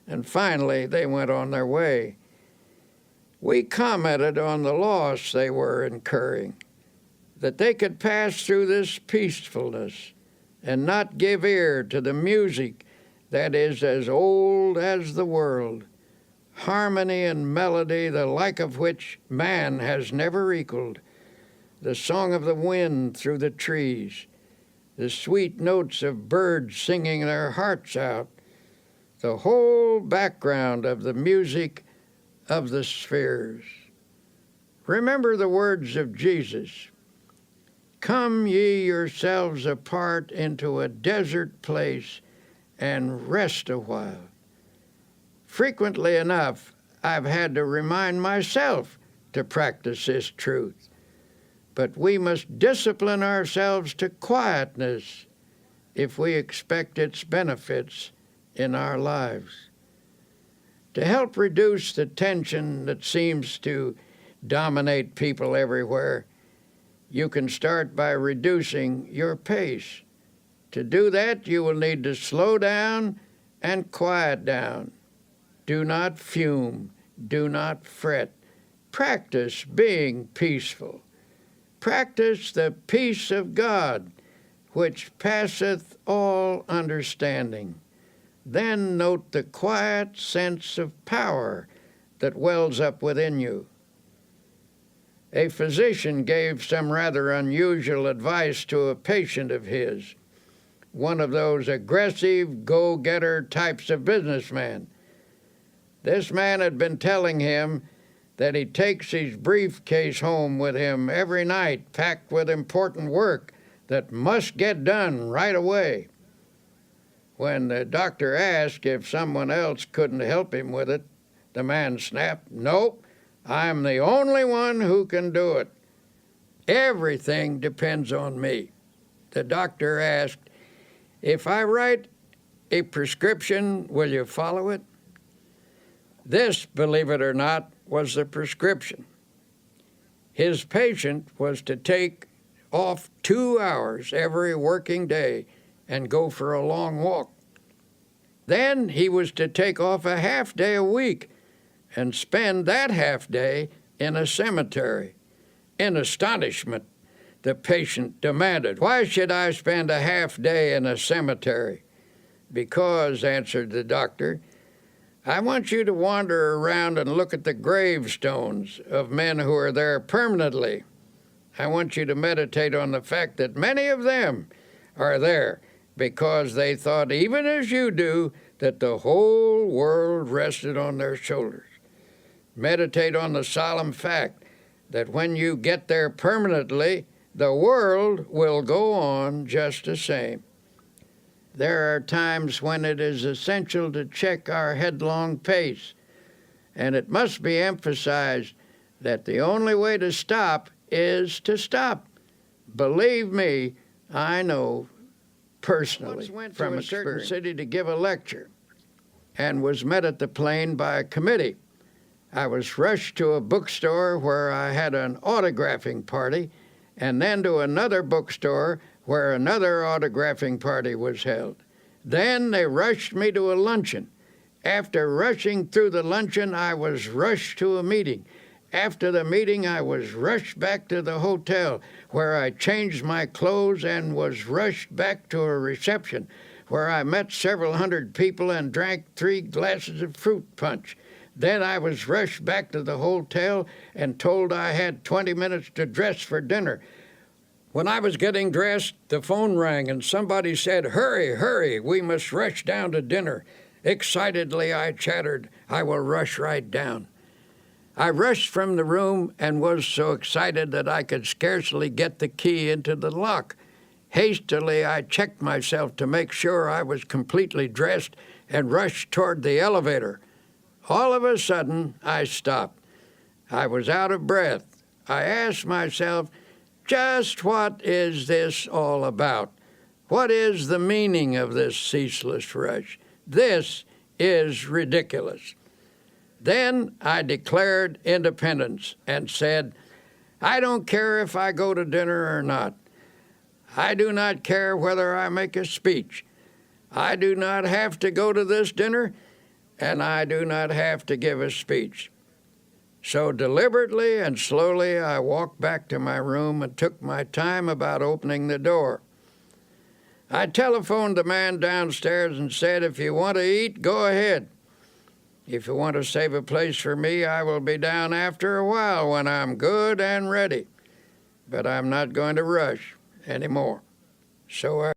and finally they went on their way. We commented on the loss they were incurring, that they could pass through this peacefulness and not give ear to the music that is as old as the world, harmony and melody the like of which man has never equaled, the song of the wind through the trees, the sweet notes of birds singing their hearts out, the whole background of the music of the spheres. Remember the words of Jesus, "Come ye yourselves apart into a desert place and rest a while." Frequently enough, I've had to remind myself to practice this truth. But we must discipline ourselves to quietness if we expect its benefits in our lives. To help reduce the tension that seems to dominate people everywhere, you can start by reducing your pace. To do that, you will need to slow down and quiet down. Do not fume. Do not fret. Practice being peaceful. Practice the peace of God, which passeth all understanding. Then note the quiet sense of power that wells up within you. A physician gave some rather unusual advice to a patient of his, one of those aggressive, go-getter types of businessman. This man had been telling him that he takes his briefcase home with him every night, packed with important work that must get done right away. When the doctor asked if someone else couldn't help him with it, the man snapped, "Nope, I'm the only one who can do it. Everything depends on me." The doctor asked, "If I write a prescription, will you follow it?" This, believe it or not, was the prescription. His patient was to take off 2 hours every working day and go for a long walk. Then he was to take off a half day a week and spend that half day in a cemetery. In astonishment, the patient demanded, "Why should I spend a half day in a cemetery?" "Because," answered the doctor, "I want you to wander around and look at the gravestones of men who are there permanently. I want you to meditate on the fact that many of them are there because they thought, even as you do, that the whole world rested on their shoulders. Meditate on the solemn fact that when you get there permanently, the world will go on just the same. There are times when it is essential to check our headlong pace, and it must be emphasized that the only way to stop is to stop. Believe me, I know personally from a certain city to give a lecture and was met at the plane by a committee. I was rushed to a bookstore where I had an autographing party, and then to another bookstore where another autographing party was held. Then they rushed me to a luncheon. After rushing through the luncheon, I was rushed to a meeting. After the meeting, I was rushed back to the hotel, where I changed my clothes and was rushed back to a reception, where I met several hundred people and drank 3 glasses of fruit punch. Then I was rushed back to the hotel and told I had 20 minutes to dress for dinner. When I was getting dressed, the phone rang and somebody said, "Hurry, hurry, we must rush down to dinner." Excitedly, I chattered, "I will rush right down." I rushed from the room and was so excited that I could scarcely get the key into the lock. Hastily, I checked myself to make sure I was completely dressed and rushed toward the elevator. All of a sudden, I stopped. I was out of breath. I asked myself, just what is this all about? What is the meaning of this ceaseless rush? This is ridiculous. Then I declared independence and said, I don't care if I go to dinner or not. I do not care whether I make a speech. I do not have to go to this dinner, and I do not have to give a speech. So deliberately and slowly I walked back to my room and took my time about opening the door. I telephoned the man downstairs and said, if you want to eat, go ahead. If you want to save a place for me, I will be down after a while when I'm good and ready. But I'm not going to rush anymore. So I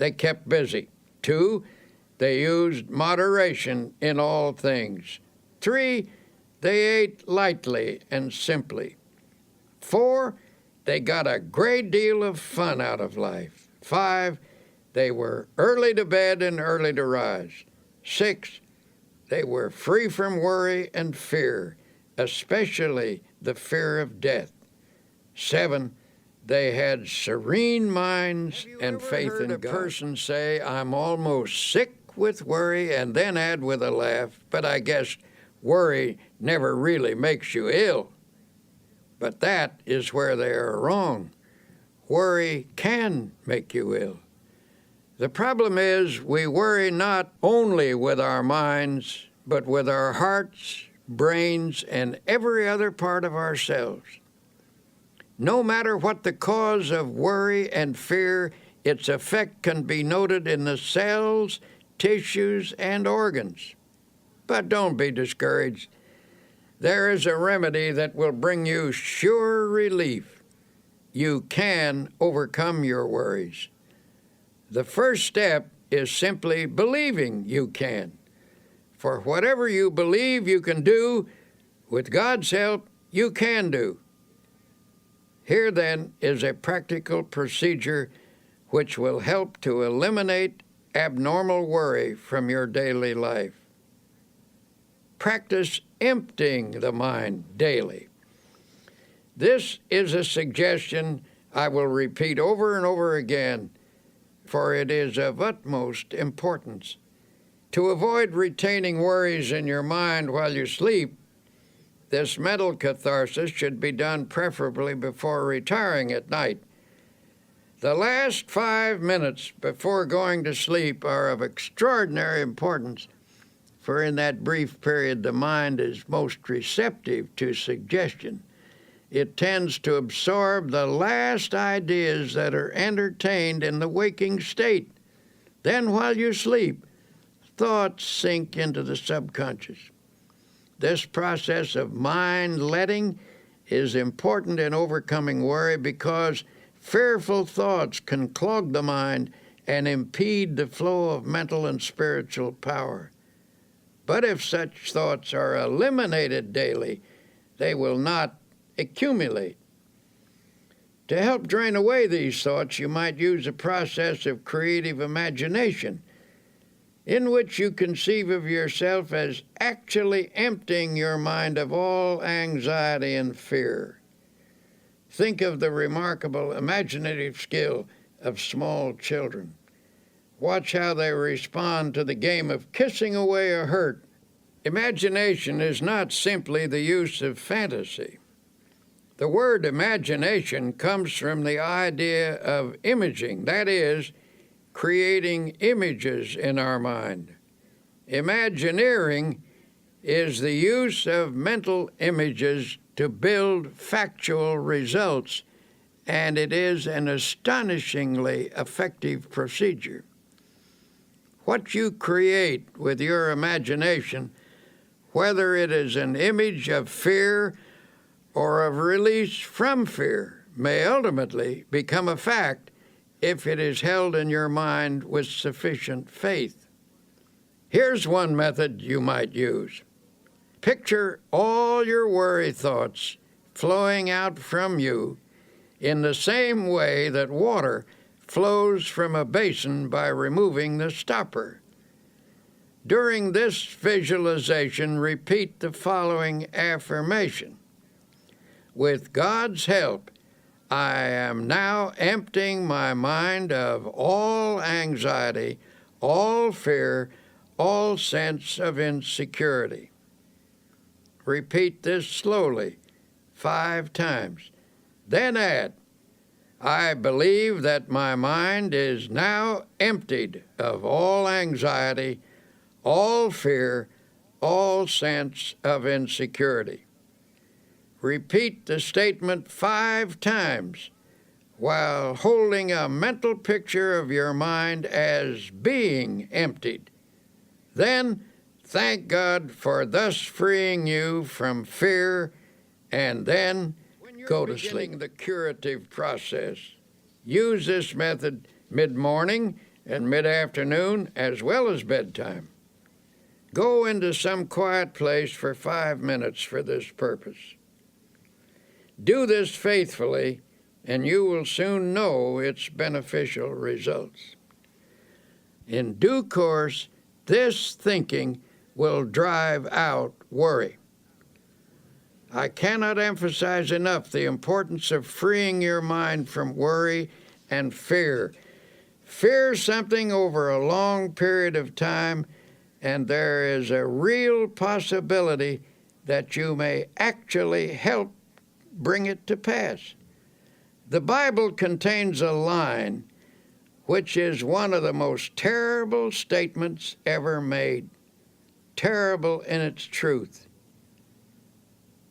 they kept busy. 2, they used moderation in all things. 3, they ate lightly and simply. 4, they got a great deal of fun out of life. 5, they were early to bed and early to rise. 6, they were free from worry and fear, especially the fear of death. 7, they had serene minds and faith in God. Have you ever heard a person say, "I'm almost sick with worry," and then add with a laugh, "But I guess worry never really makes you ill"? But that is where they are wrong. Worry can make you ill. The problem is we worry not only with our minds, but with our hearts, brains, and every other part of ourselves. No matter what the cause of worry and fear, its effect can be noted in the cells, tissues, and organs. But don't be discouraged. There is a remedy that will bring you sure relief. You can overcome your worries. The first step is simply believing you can. For whatever you believe you can do, with God's help, you can do. Here, then, is a practical procedure which will help to eliminate abnormal worry from your daily life. Practice emptying the mind daily. This is a suggestion I will repeat over and over again, for it is of utmost importance. To avoid retaining worries in your mind while you sleep, this mental catharsis should be done preferably before retiring at night. The last 5 minutes before going to sleep are of extraordinary importance, for in that brief period the mind is most receptive to suggestion. It tends to absorb the last ideas that are entertained in the waking state. Then while you sleep, thoughts sink into the subconscious. This process of mind letting is important in overcoming worry because fearful thoughts can clog the mind and impede the flow of mental and spiritual power. But if such thoughts are eliminated daily, they will not accumulate. To help drain away these thoughts, you might use a process of creative imagination, in which you conceive of yourself as actually emptying your mind of all anxiety and fear. Think of the remarkable imaginative skill of small children. Watch how they respond to the game of kissing away a hurt. Imagination is not simply the use of fantasy. The word imagination comes from the idea of imaging, that is, creating images in our mind. Imagineering is the use of mental images to build factual results, and it is an astonishingly effective procedure. What you create with your imagination, whether it is an image of fear or of release from fear, may ultimately become a fact if it is held in your mind with sufficient faith. Here's one method you might use. Picture all your worry thoughts flowing out from you in the same way that water flows from a basin by removing the stopper. During this visualization, repeat the following affirmation. With God's help, I am now emptying my mind of all anxiety, all fear, all sense of insecurity. Repeat this slowly 5 times. Then add, I believe that my mind is now emptied of all anxiety, all fear, all sense of insecurity. Repeat the statement 5 times while holding a mental picture of your mind as being emptied. Then thank God for thus freeing you from fear, and then go to sleep. The curative process. Use this method mid-morning, and mid-afternoon as well as bedtime. Go into some quiet place for 5 minutes for this purpose. Do this faithfully, and you will soon know its beneficial results. In due course, this thinking will drive out worry. I cannot emphasize enough the importance of freeing your mind from worry and fear. Fear something over a long period of time, and there is a real possibility that you may actually help bring it to pass. The Bible contains a line which is one of the most terrible statements ever made, terrible in its truth.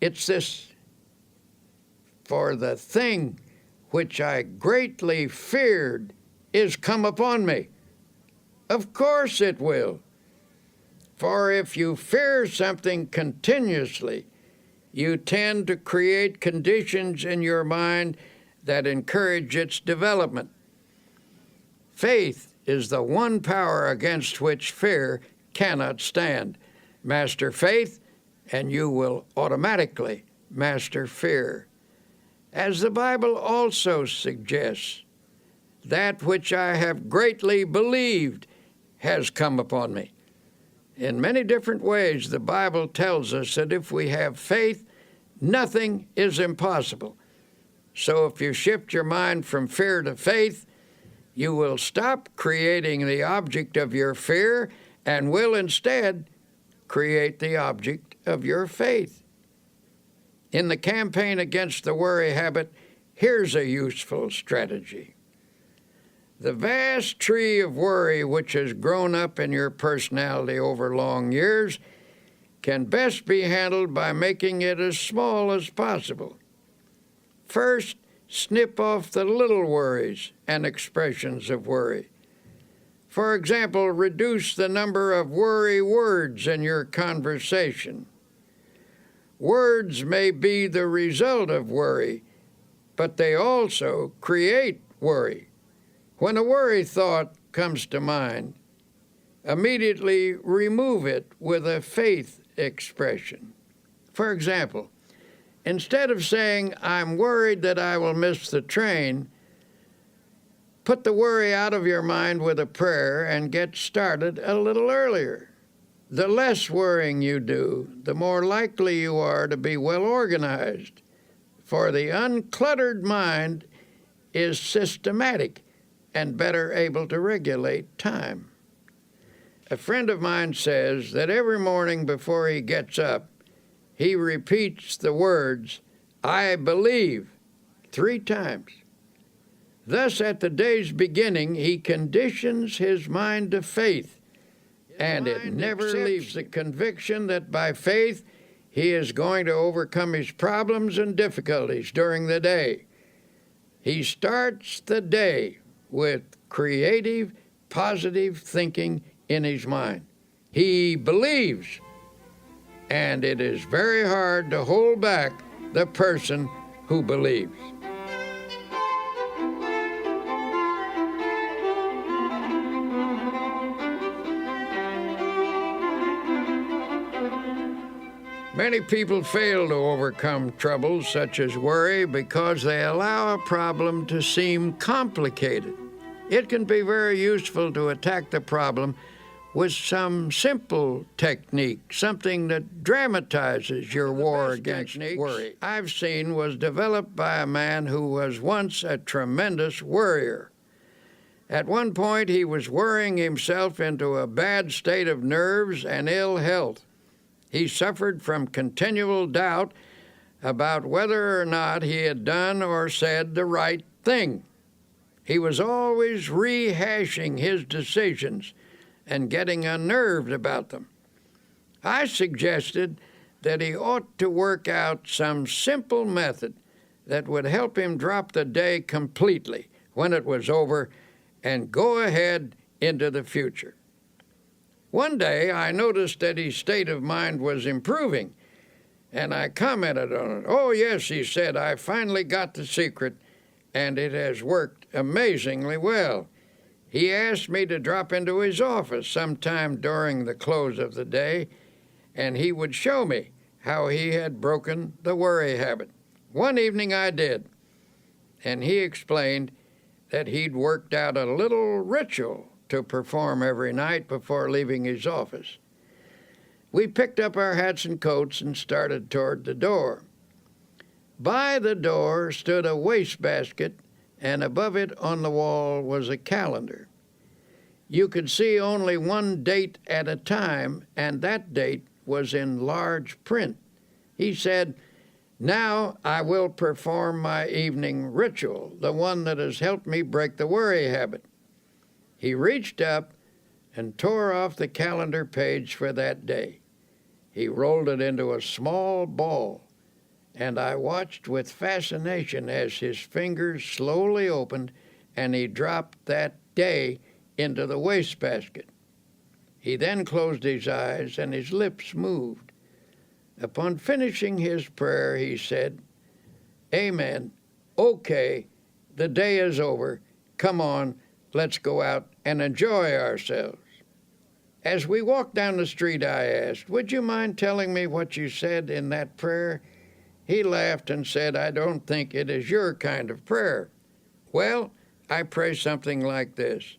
It's this: "For the thing which I greatly feared is come upon me." Of course it will. For if you fear something continuously, you tend to create conditions in your mind that encourage its development. Faith is the one power against which fear cannot stand. Master faith, and you will automatically master fear. As the Bible also suggests, that which I have greatly believed has come upon me. In many different ways, the Bible tells us that if we have faith, nothing is impossible. So if you shift your mind from fear to faith, you will stop creating the object of your fear and will instead create the object of your faith. In the campaign against the worry habit, here's a useful strategy. The vast tree of worry which has grown up in your personality over long years can best be handled by making it as small as possible. First, snip off the little worries and expressions of worry. For example, reduce the number of worry words in your conversation. Words may be the result of worry, but they also create worry. When a worry thought comes to mind, immediately remove it with a faith expression. For example, instead of saying, "I'm worried that I will miss the train," put the worry out of your mind with a prayer and get started a little earlier. The less worrying you do, the more likely you are to be well organized, for the uncluttered mind is systematic and better able to regulate time. A friend of mine says that every morning before he gets up, he repeats the words, "I believe," 3 times. Thus, at the day's beginning, he conditions his mind to faith, and it never leaves the conviction that by faith he is going to overcome his problems and difficulties during the day. He starts the day with creative, positive thinking in his mind. He believes, and it is very hard to hold back the person who believes. Many people fail to overcome troubles such as worry because they allow a problem to seem complicated. It can be very useful to attack the problem with some simple technique, something that dramatizes your war against worry I've seen was developed by a man who was once a tremendous worrier. At one point, he was worrying himself into a bad state of nerves and ill health. He suffered from continual doubt about whether or not he had done or said the right thing. He was always rehashing his decisions and getting unnerved about them. I suggested that he ought to work out some simple method that would help him drop the day completely when it was over and go ahead into the future. One day, I noticed that his state of mind was improving, and I commented on it. "Oh, yes," he said, "I finally got the secret, and it has worked amazingly well. He asked me to drop into his office sometime during the close of the day, and he would show me how he had broken the worry habit. One evening I did, and he explained that he'd worked out a little ritual to perform every night before leaving his office. We picked up our hats and coats and started toward the door. By the door stood a wastebasket, and above it on the wall was a calendar. You could see only one date at a time, and that date was in large print. He said, "Now I will perform my evening ritual, the one that has helped me break the worry habit." He reached up and tore off the calendar page for that day. He rolled it into a small ball, and I watched with fascination as his fingers slowly opened and he dropped that day into the wastebasket. He then closed his eyes and his lips moved. Upon finishing his prayer, he said, "Amen. Okay, the day is over. Come on, let's go out and enjoy ourselves." As we walked down the street, I asked, "Would you mind telling me what you said in that prayer?" He laughed and said, "I don't think it is your kind of prayer." "Well, I pray something like this: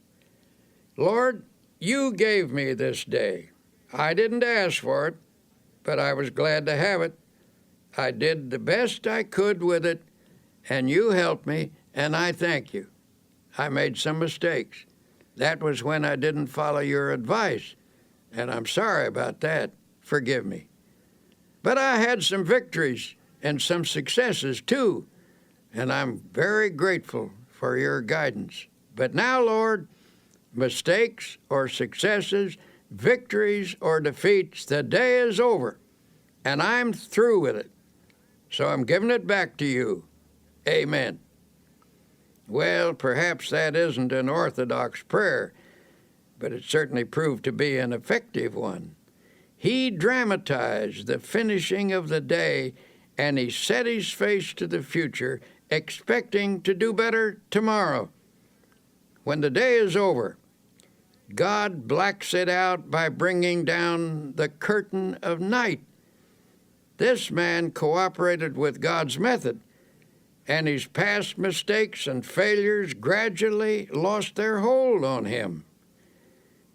Lord, you gave me this day. I didn't ask for it, but I was glad to have it. I did the best I could with it, and you helped me, and I thank you. I made some mistakes. That was when I didn't follow your advice, and I'm sorry about that. Forgive me. But I had some victories and some successes too, and I'm very grateful for your guidance. But now, Lord, mistakes or successes, victories or defeats, the day is over, and I'm through with it. So I'm giving it back to you. Amen." Well, perhaps that isn't an orthodox prayer, but it certainly proved to be an effective one. He dramatized the finishing of the day, and he set his face to the future, expecting to do better tomorrow. When the day is over, God blacks it out by bringing down the curtain of night. This man cooperated with God's method, and his past mistakes and failures gradually lost their hold on him.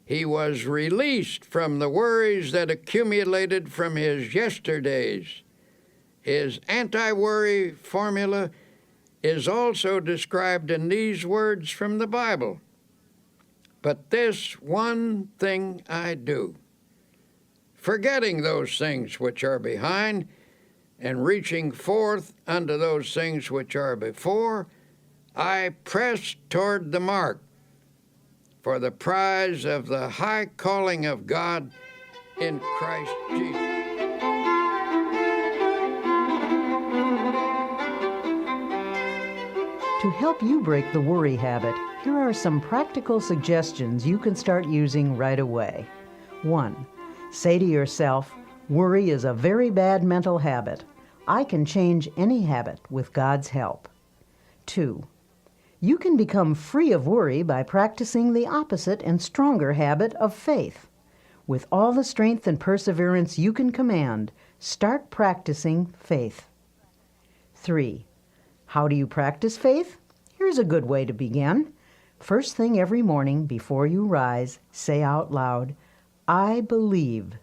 He was released from the worries that accumulated from his yesterdays. His anti-worry formula is also described in these words from the Bible: "But this one thing I do, forgetting those things which are behind, and reaching forth unto those things which are before, I press toward the mark for the prize of the high calling of God in Christ Jesus." To help you break the worry habit, here are some practical suggestions you can start using right away. 1. Say to yourself, "Worry is a very bad mental habit. I can change any habit with God's help." 2. You can become free of worry by practicing the opposite and stronger habit of faith. With all the strength and perseverance you can command, start practicing faith. 3. How do you practice faith? Here's a good way to begin. First thing every morning before you rise, say out loud, "I believe."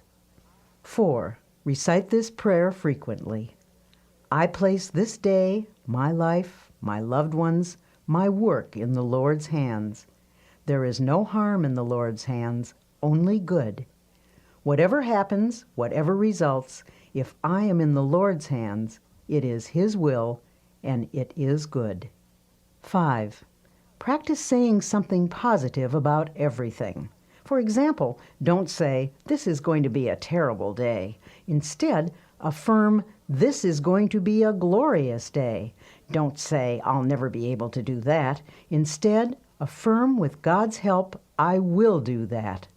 4. Recite this prayer frequently. "I place this day, my life, my loved ones, my work in the Lord's hands. There is no harm in the Lord's hands, only good. Whatever happens, whatever results, if I am in the Lord's hands, it is His will, and it is good." 5. Practice saying something positive about everything. For example, don't say, "This is going to be a terrible day." Instead, affirm, "This is going to be a glorious day." Don't say, "I'll never be able to do that." Instead, affirm, "With God's help, I will do that."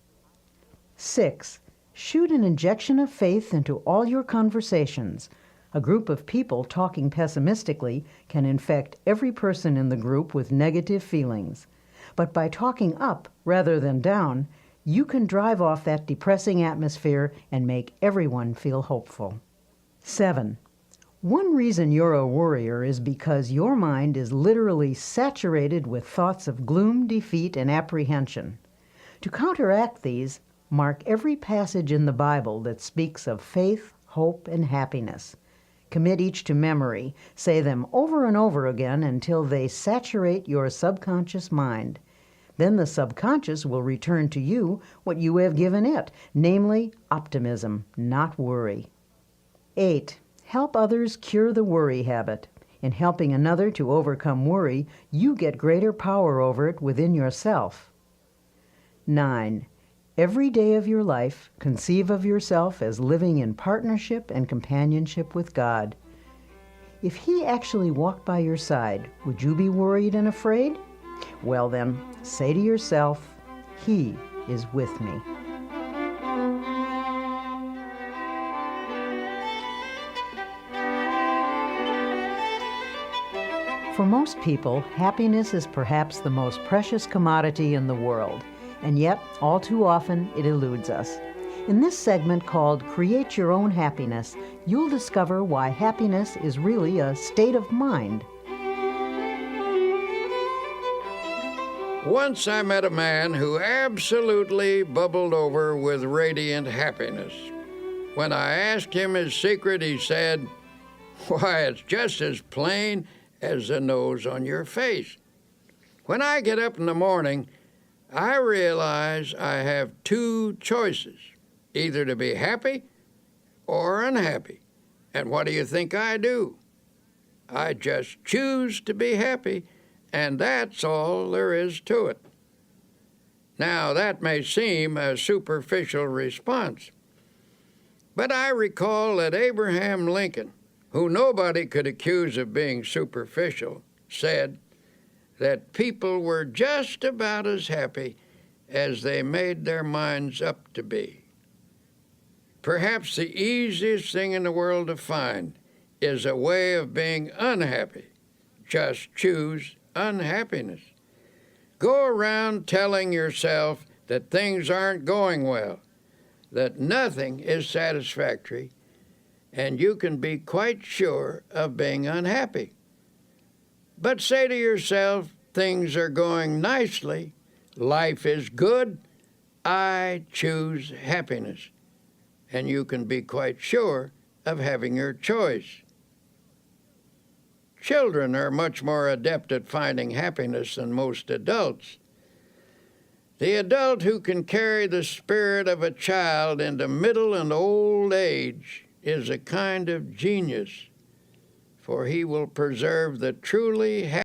6. Shoot an injection of faith into all your conversations. A group of people talking pessimistically can infect every person in the group with negative feelings. But by talking up rather than down, you can drive off that depressing atmosphere and make everyone feel hopeful. 7. One reason you're a worrier is because your mind is literally saturated with thoughts of gloom, defeat, and apprehension. To counteract these, mark every passage in the Bible that speaks of faith, hope, and happiness. Commit each to memory. Say them over and over again until they saturate your subconscious mind. Then the subconscious will return to you what you have given it, namely optimism, not worry. 8. Help others cure the worry habit. In helping another to overcome worry, you get greater power over it within yourself. 9. Every day of your life, conceive of yourself as living in partnership and companionship with God. If He actually walked by your side, would you be worried and afraid? Well then, say to yourself, He is with me. For most people, happiness is perhaps the most precious commodity in the world. And yet, all too often, it eludes us. In this segment called Create Your Own Happiness, you'll discover why happiness is really a state of mind. Once I met a man who absolutely bubbled over with radiant happiness. When I asked him his secret, he said, "Why, it's just as plain as the nose on your face. When I get up in the morning, I realize I have two choices, either to be happy or unhappy. And what do you think I do? I just choose to be happy, and that's all there is to it." Now, that may seem a superficial response, but I recall that Abraham Lincoln, who nobody could accuse of being superficial, said that people were just about as happy as they made their minds up to be. Perhaps the easiest thing in the world to find is a way of being unhappy. Just choose unhappiness. Go around telling yourself that things aren't going well, that nothing is satisfactory, and you can be quite sure of being unhappy. But say to yourself, things are going nicely, life is good, I choose happiness, and you can be quite sure of having your choice. Children are much more adept at finding happiness than most adults. The adult who can carry the spirit of a child into middle and old age is a kind of genius, for he will preserve the truly happy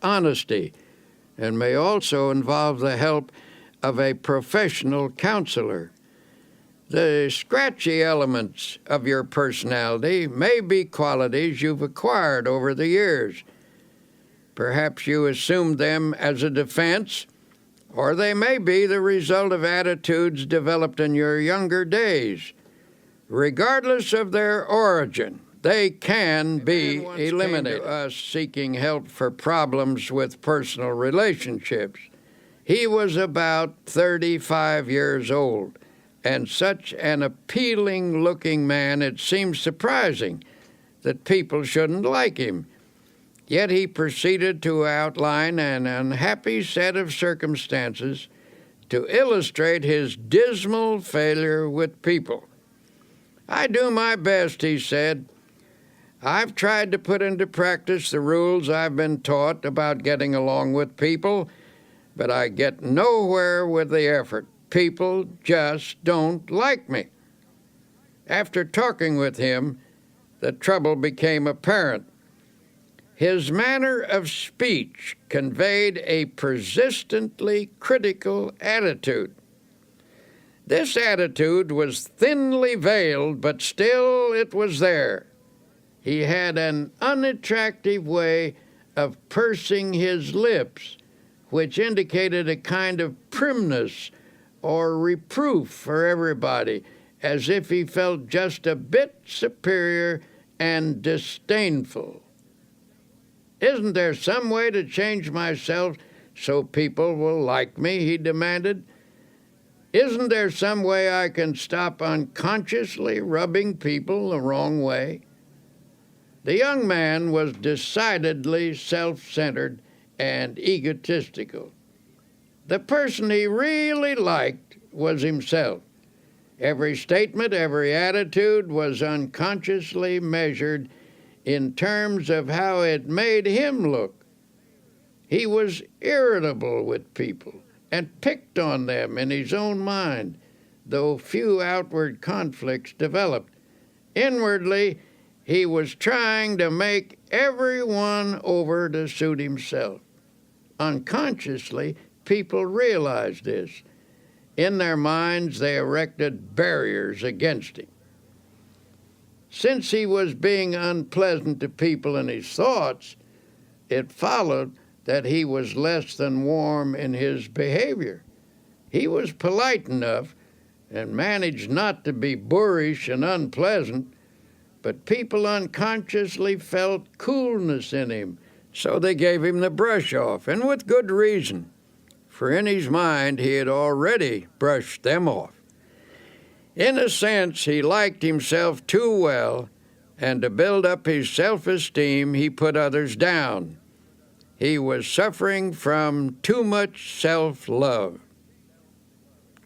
honesty and may also involve the help of a professional counselor. The scratchy elements of your personality may be qualities you've acquired over the years. Perhaps you assumed them as a defense, or they may be the result of attitudes developed in your younger days. Regardless of their origin, they can be eliminated. Came to us seeking help for problems with personal relationships. He was about 35 years old, and such an appealing-looking man, it seems surprising that people shouldn't like him. Yet he proceeded to outline an unhappy set of circumstances to illustrate his dismal failure with people. "I do my best," he said. "I've tried to put into practice the rules I've been taught about getting along with people, but I get nowhere with the effort. People just don't like me." After talking with him, the trouble became apparent. His manner of speech conveyed a persistently critical attitude. This attitude was thinly veiled, but still it was there. He had an unattractive way of pursing his lips, which indicated a kind of primness or reproof for everybody, as if he felt just a bit superior and disdainful. "Isn't there some way to change myself so people will like me?" he demanded. "Isn't there some way I can stop unconsciously rubbing people the wrong way?" The young man was decidedly self-centered and egotistical. The person he really liked was himself. Every statement, every attitude was unconsciously measured in terms of how it made him look. He was irritable with people and picked on them in his own mind, though few outward conflicts developed. Inwardly, he was trying to make everyone over to suit himself. Unconsciously, people realized this. In their minds, they erected barriers against him. Since he was being unpleasant to people in his thoughts, it followed that he was less than warm in his behavior. He was polite enough and managed not to be boorish and unpleasant, but people unconsciously felt coolness in him, so they gave him the brush off, and with good reason, for in his mind he had already brushed them off. In a sense, he liked himself too well, and to build up his self-esteem, he put others down. He was suffering from too much self-love.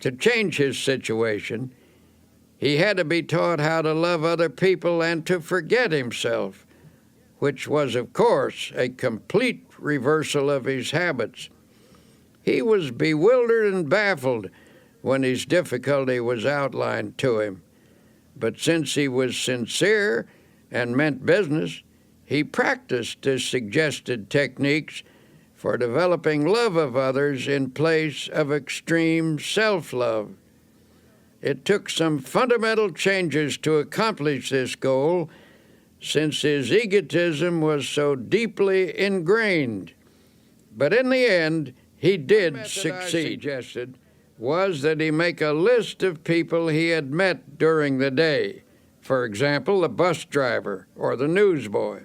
To change his situation, he had to be taught how to love other people and to forget himself, which was, of course, a complete reversal of his habits. He was bewildered and baffled when his difficulty was outlined to him. But since he was sincere and meant business, he practiced his suggested techniques for developing love of others in place of extreme self-love. It took some fundamental changes to accomplish this goal, since his egotism was so deeply ingrained. But in the end, he did succeed. Suggested was that he make a list of people he had met during the day, for example, the bus driver or the newsboy.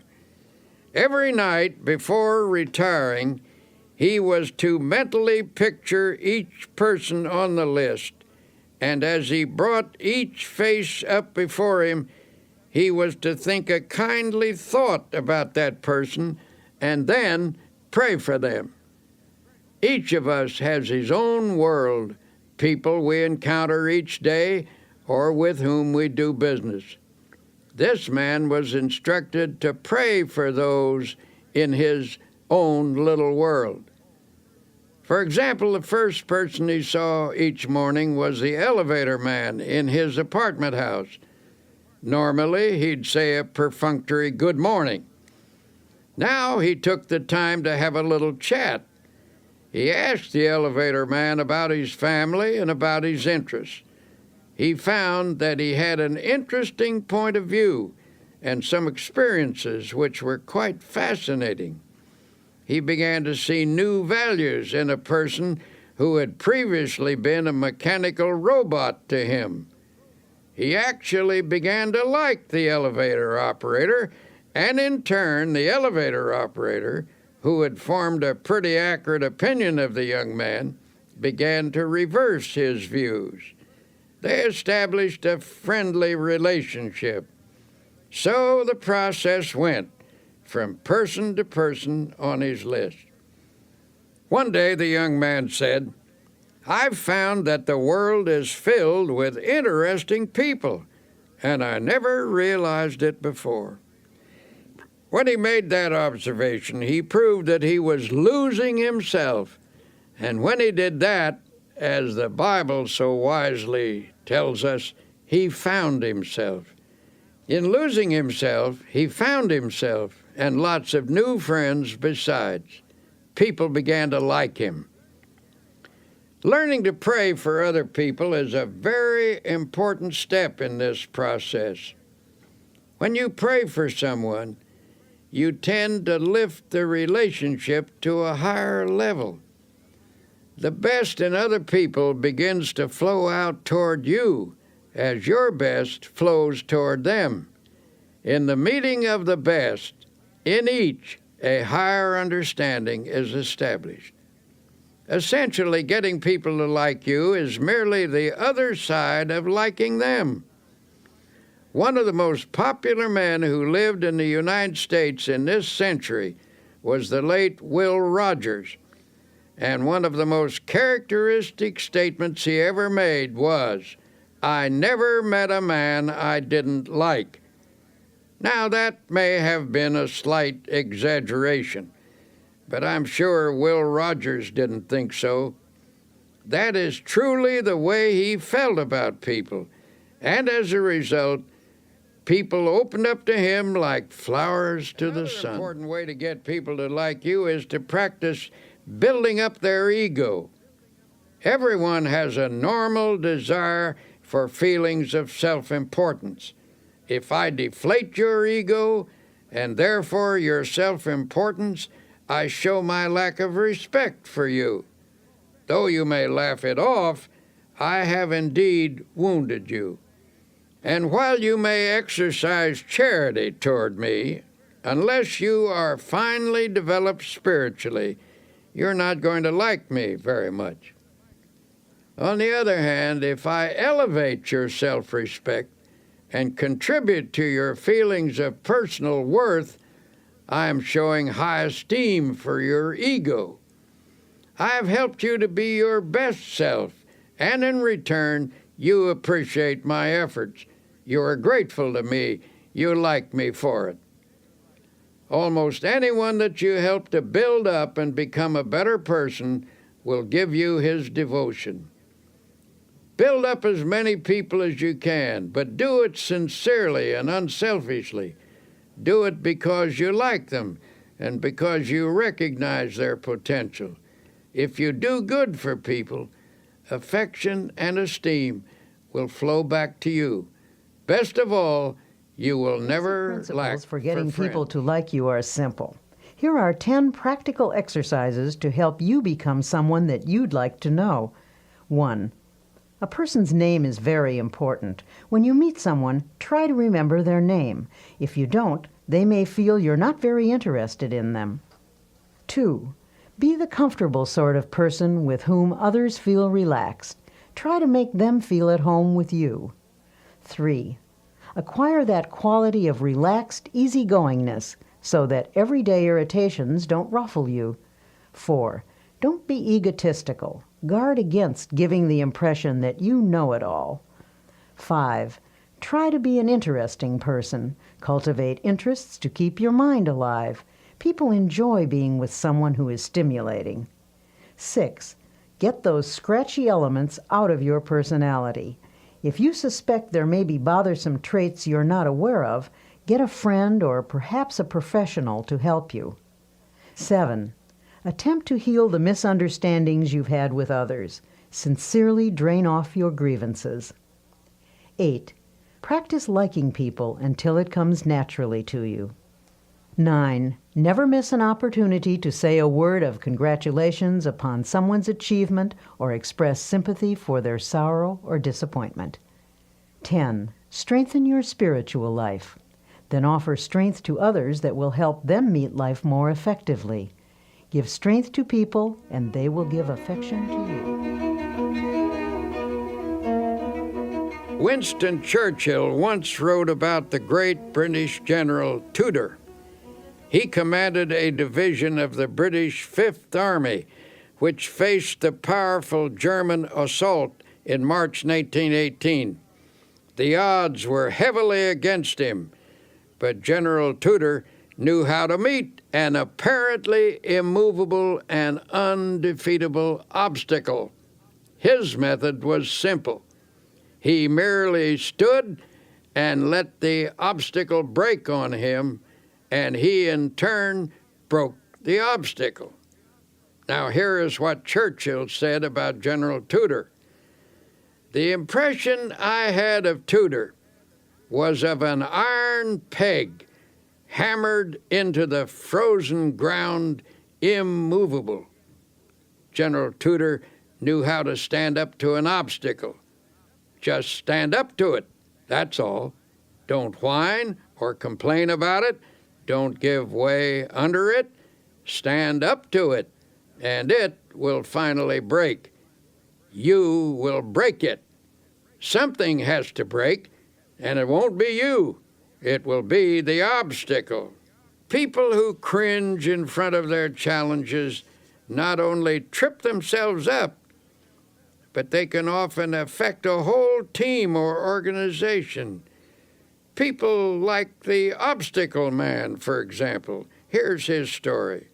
Every night before retiring, he was to mentally picture each person on the list, and as he brought each face up before him, he was to think a kindly thought about that person and then pray for them. Each of us has his own world, people we encounter each day or with whom we do business. This man was instructed to pray for those in his own little world. For example, the first person he saw each morning was the elevator man in his apartment house. Normally, he'd say a perfunctory good morning. Now he took the time to have a little chat. He asked the elevator man about his family and about his interests. He found that he had an interesting point of view and some experiences which were quite fascinating. He began to see new values in a person who had previously been a mechanical robot to him. He actually began to like the elevator operator, and in turn, the elevator operator, who had formed a pretty accurate opinion of the young man, began to reverse his views. They established a friendly relationship. So the process went from person to person on his list. One day the young man said, "I've found that the world is filled with interesting people, and I never realized it before." When he made that observation, he proved that he was losing himself. And when he did that, as the Bible so wisely tells us, he found himself. In losing himself, he found himself and lots of new friends besides. People began to like him. Learning to pray for other people is a very important step in this process. When you pray for someone, you tend to lift the relationship to a higher level. The best in other people begins to flow out toward you as your best flows toward them. In the meeting of the best, in each, a higher understanding is established. Essentially, getting people to like you is merely the other side of liking them. One of the most popular men who lived in the United States in this century was the late Will Rogers, and one of the most characteristic statements he ever made was, "I never met a man I didn't like." Now, that may have been a slight exaggeration, but I'm sure Will Rogers didn't think so. That is truly the way he felt about people, and as a result, people opened up to him like flowers to the sun. Another important way to get people to like you is to practice building up their ego. Everyone has a normal desire for feelings of self-importance. If I deflate your ego, and therefore your self-importance, I show my lack of respect for you. Though you may laugh it off, I have indeed wounded you. And while you may exercise charity toward me, unless you are finely developed spiritually, you're not going to like me very much. On the other hand, if I elevate your self-respect and contribute to your feelings of personal worth, I am showing high esteem for your ego. I have helped you to be your best self, and in return, you appreciate my efforts. You are grateful to me. You like me for it. Almost anyone that you help to build up and become a better person will give you his devotion. Build up as many people as you can, but do it sincerely and unselfishly. Do it because you like them and because you recognize their potential. If you do good for people, affection and esteem will flow back to you. Best of all, you will never lack Principles for getting for people friends. to like you are simple. Here are 10 practical exercises to help you become someone that you'd like to know. 1. A person's name is very important. When you meet someone, try to remember their name. If you don't, they may feel you're not very interested in them. 2. Be the comfortable sort of person with whom others feel relaxed. Try to make them feel at home with you. 3. Acquire that quality of relaxed easygoingness so that everyday irritations don't ruffle you. 4. Don't be egotistical. Guard against giving the impression that you know it all. 5. Try to be an interesting person. Cultivate interests to keep your mind alive. People enjoy being with someone who is stimulating. 6. Get those scratchy elements out of your personality. If you suspect there may be bothersome traits you're not aware of, Get a friend or perhaps a professional to help you. 7. Attempt to heal the misunderstandings you've had with others. Sincerely drain off your grievances. 8. Practice liking people until it comes naturally to you. 9. Never miss an opportunity to say a word of congratulations upon someone's achievement or express sympathy for their sorrow or disappointment. 10. Strengthen your spiritual life. Then offer strength to others that will help them meet life more effectively. Give strength to people, and they will give affection to you. Winston Churchill once wrote about the great British General Tudor. He commanded a division of the British Fifth Army, which faced the powerful German assault in March 1918. The odds were heavily against him, but General Tudor knew how to meet an apparently immovable and undefeatable obstacle. His method was simple. He merely stood and let the obstacle break on him, and he in turn broke the obstacle. Now here is what Churchill said about General Tudor. The impression I had of Tudor was of an iron peg hammered into the frozen ground, immovable. General Tudor knew how to stand up to an obstacle. Just stand up to it, that's all. Don't whine or complain about it. Don't give way under it. Stand up to it, and it will finally break. You will break it. Something has to break, and it won't be you. It will be the obstacle. People who cringe in front of their challenges not only trip themselves up, but they can often affect a whole team or organization. People like the obstacle man, for example. Here's his story.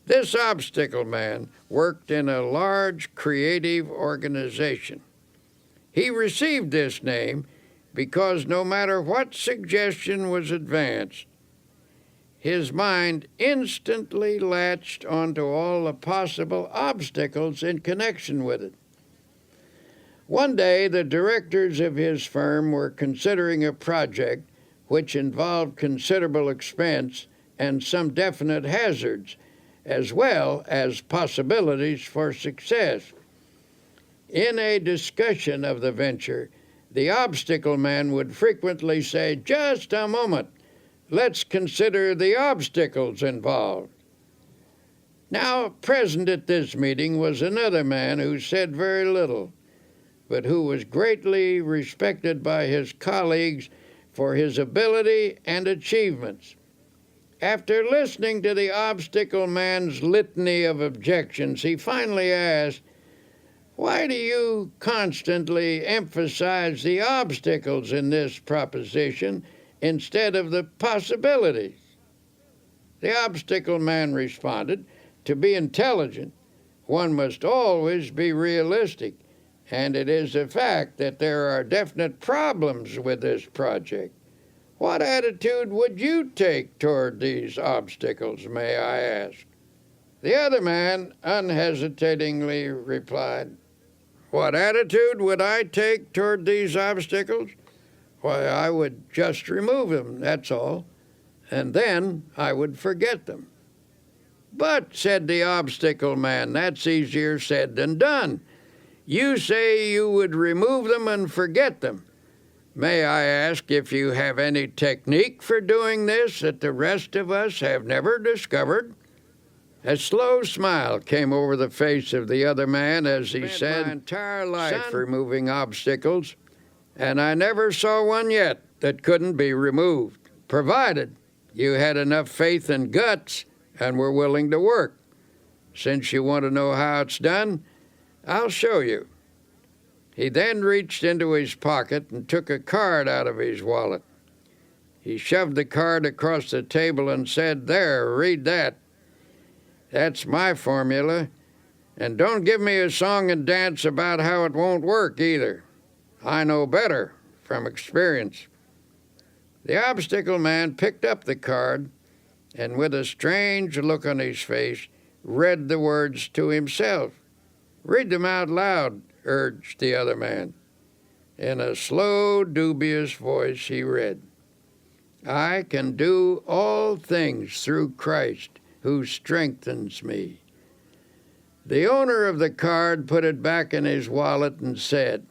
This obstacle man worked in a large creative organization. He received this name because no matter what suggestion was advanced, his mind instantly latched onto all the possible obstacles in connection with it. One day, the directors of his firm were considering a project which involved considerable expense and some definite hazards, as well as possibilities for success. In a discussion of the venture, the obstacle man would frequently say, "Just a moment, let's consider the obstacles involved." Now, present at this meeting was another man who said very little, but who was greatly respected by his colleagues for his ability and achievements. After listening to the obstacle man's litany of objections, he finally asked, "Why do you constantly emphasize the obstacles in this proposition instead of the possibilities?" The obstacle man responded, "To be intelligent, one must always be realistic, and it is a fact that there are definite problems with this project. What attitude would you take toward these obstacles, may I ask?" The other man unhesitatingly replied, "What attitude would I take toward these obstacles? Why, I would just remove them, that's all, and then I would forget them." "But," said the obstacle man, "that's easier said than done. You say you would remove them and forget them. May I ask if you have any technique for doing this that the rest of us have never discovered?" A slow smile came over the face of the other man as he said, "My entire life removing obstacles, and I never saw one yet that couldn't be removed, provided you had enough faith and guts and were willing to work. Since you want to know how it's done, I'll show you." He then reached into his pocket and took a card out of his wallet. He shoved the card across the table and said, "There, read that. That's my formula. And don't give me a song and dance about how it won't work either. I know better from experience." The obstacle man picked up the card and, with a strange look on his face, read the words to himself. "Read them out loud," urged the other man. In a slow, dubious voice he read, "I can do all things through Christ who strengthens me." The owner of the card put it back in his wallet and said,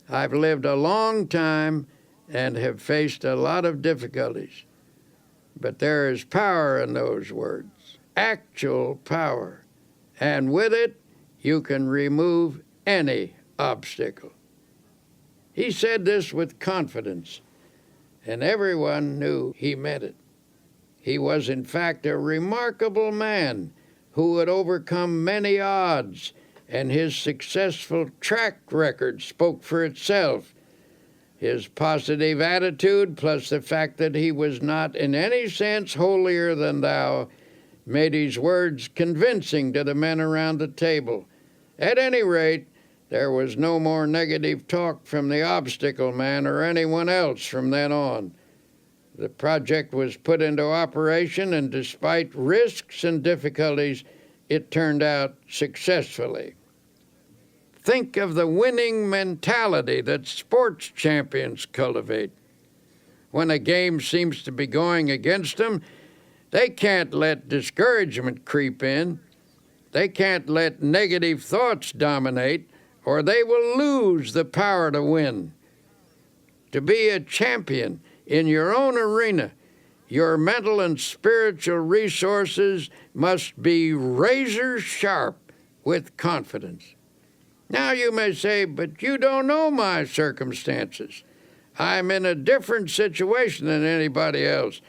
"I've lived a long time and have faced a lot of difficulties, but there is power in those words, actual power, and with it you can remove any obstacle." He said this with confidence, and everyone knew he meant it. He was, in fact, a remarkable man who had overcome many odds, and his successful track record spoke for itself. His positive attitude, plus the fact that he was not in any sense holier than thou, made his words convincing to the men around the table. At any rate, there was no more negative talk from the obstacle man or anyone else from then on. The project was put into operation, and despite risks and difficulties, it turned out successfully. Think of the winning mentality that sports champions cultivate. When a game seems to be going against them, they can't let discouragement creep in. They can't let negative thoughts dominate, or they will lose the power to win. To be a champion in your own arena, your mental and spiritual resources must be razor sharp with confidence. Now you may say, "But you don't know my circumstances. I'm in a different situation than anybody else,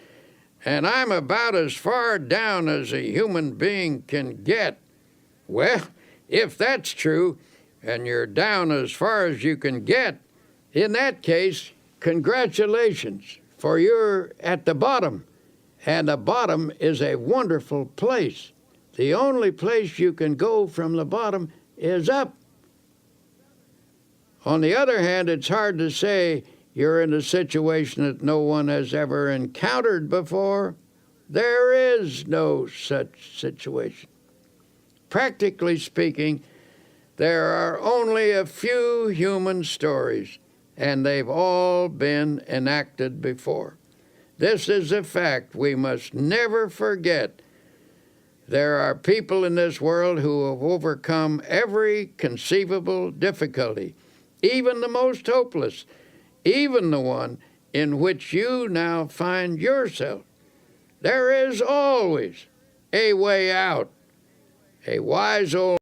and I'm about as far down as a human being can get." Well, if that's true, and you're down as far as you can get, in that case, congratulations, for you're at the bottom, and the bottom is a wonderful place. The only place you can go from the bottom is up. On the other hand, it's hard to say you're in a situation that no one has ever encountered before. There is no such situation. Practically speaking, there are only a few human stories, and they've all been enacted before. This is a fact we must never forget. There are people in this world who have overcome every conceivable difficulty, even the most hopeless, even the one in which you now find yourself. There is always a way out. A wise old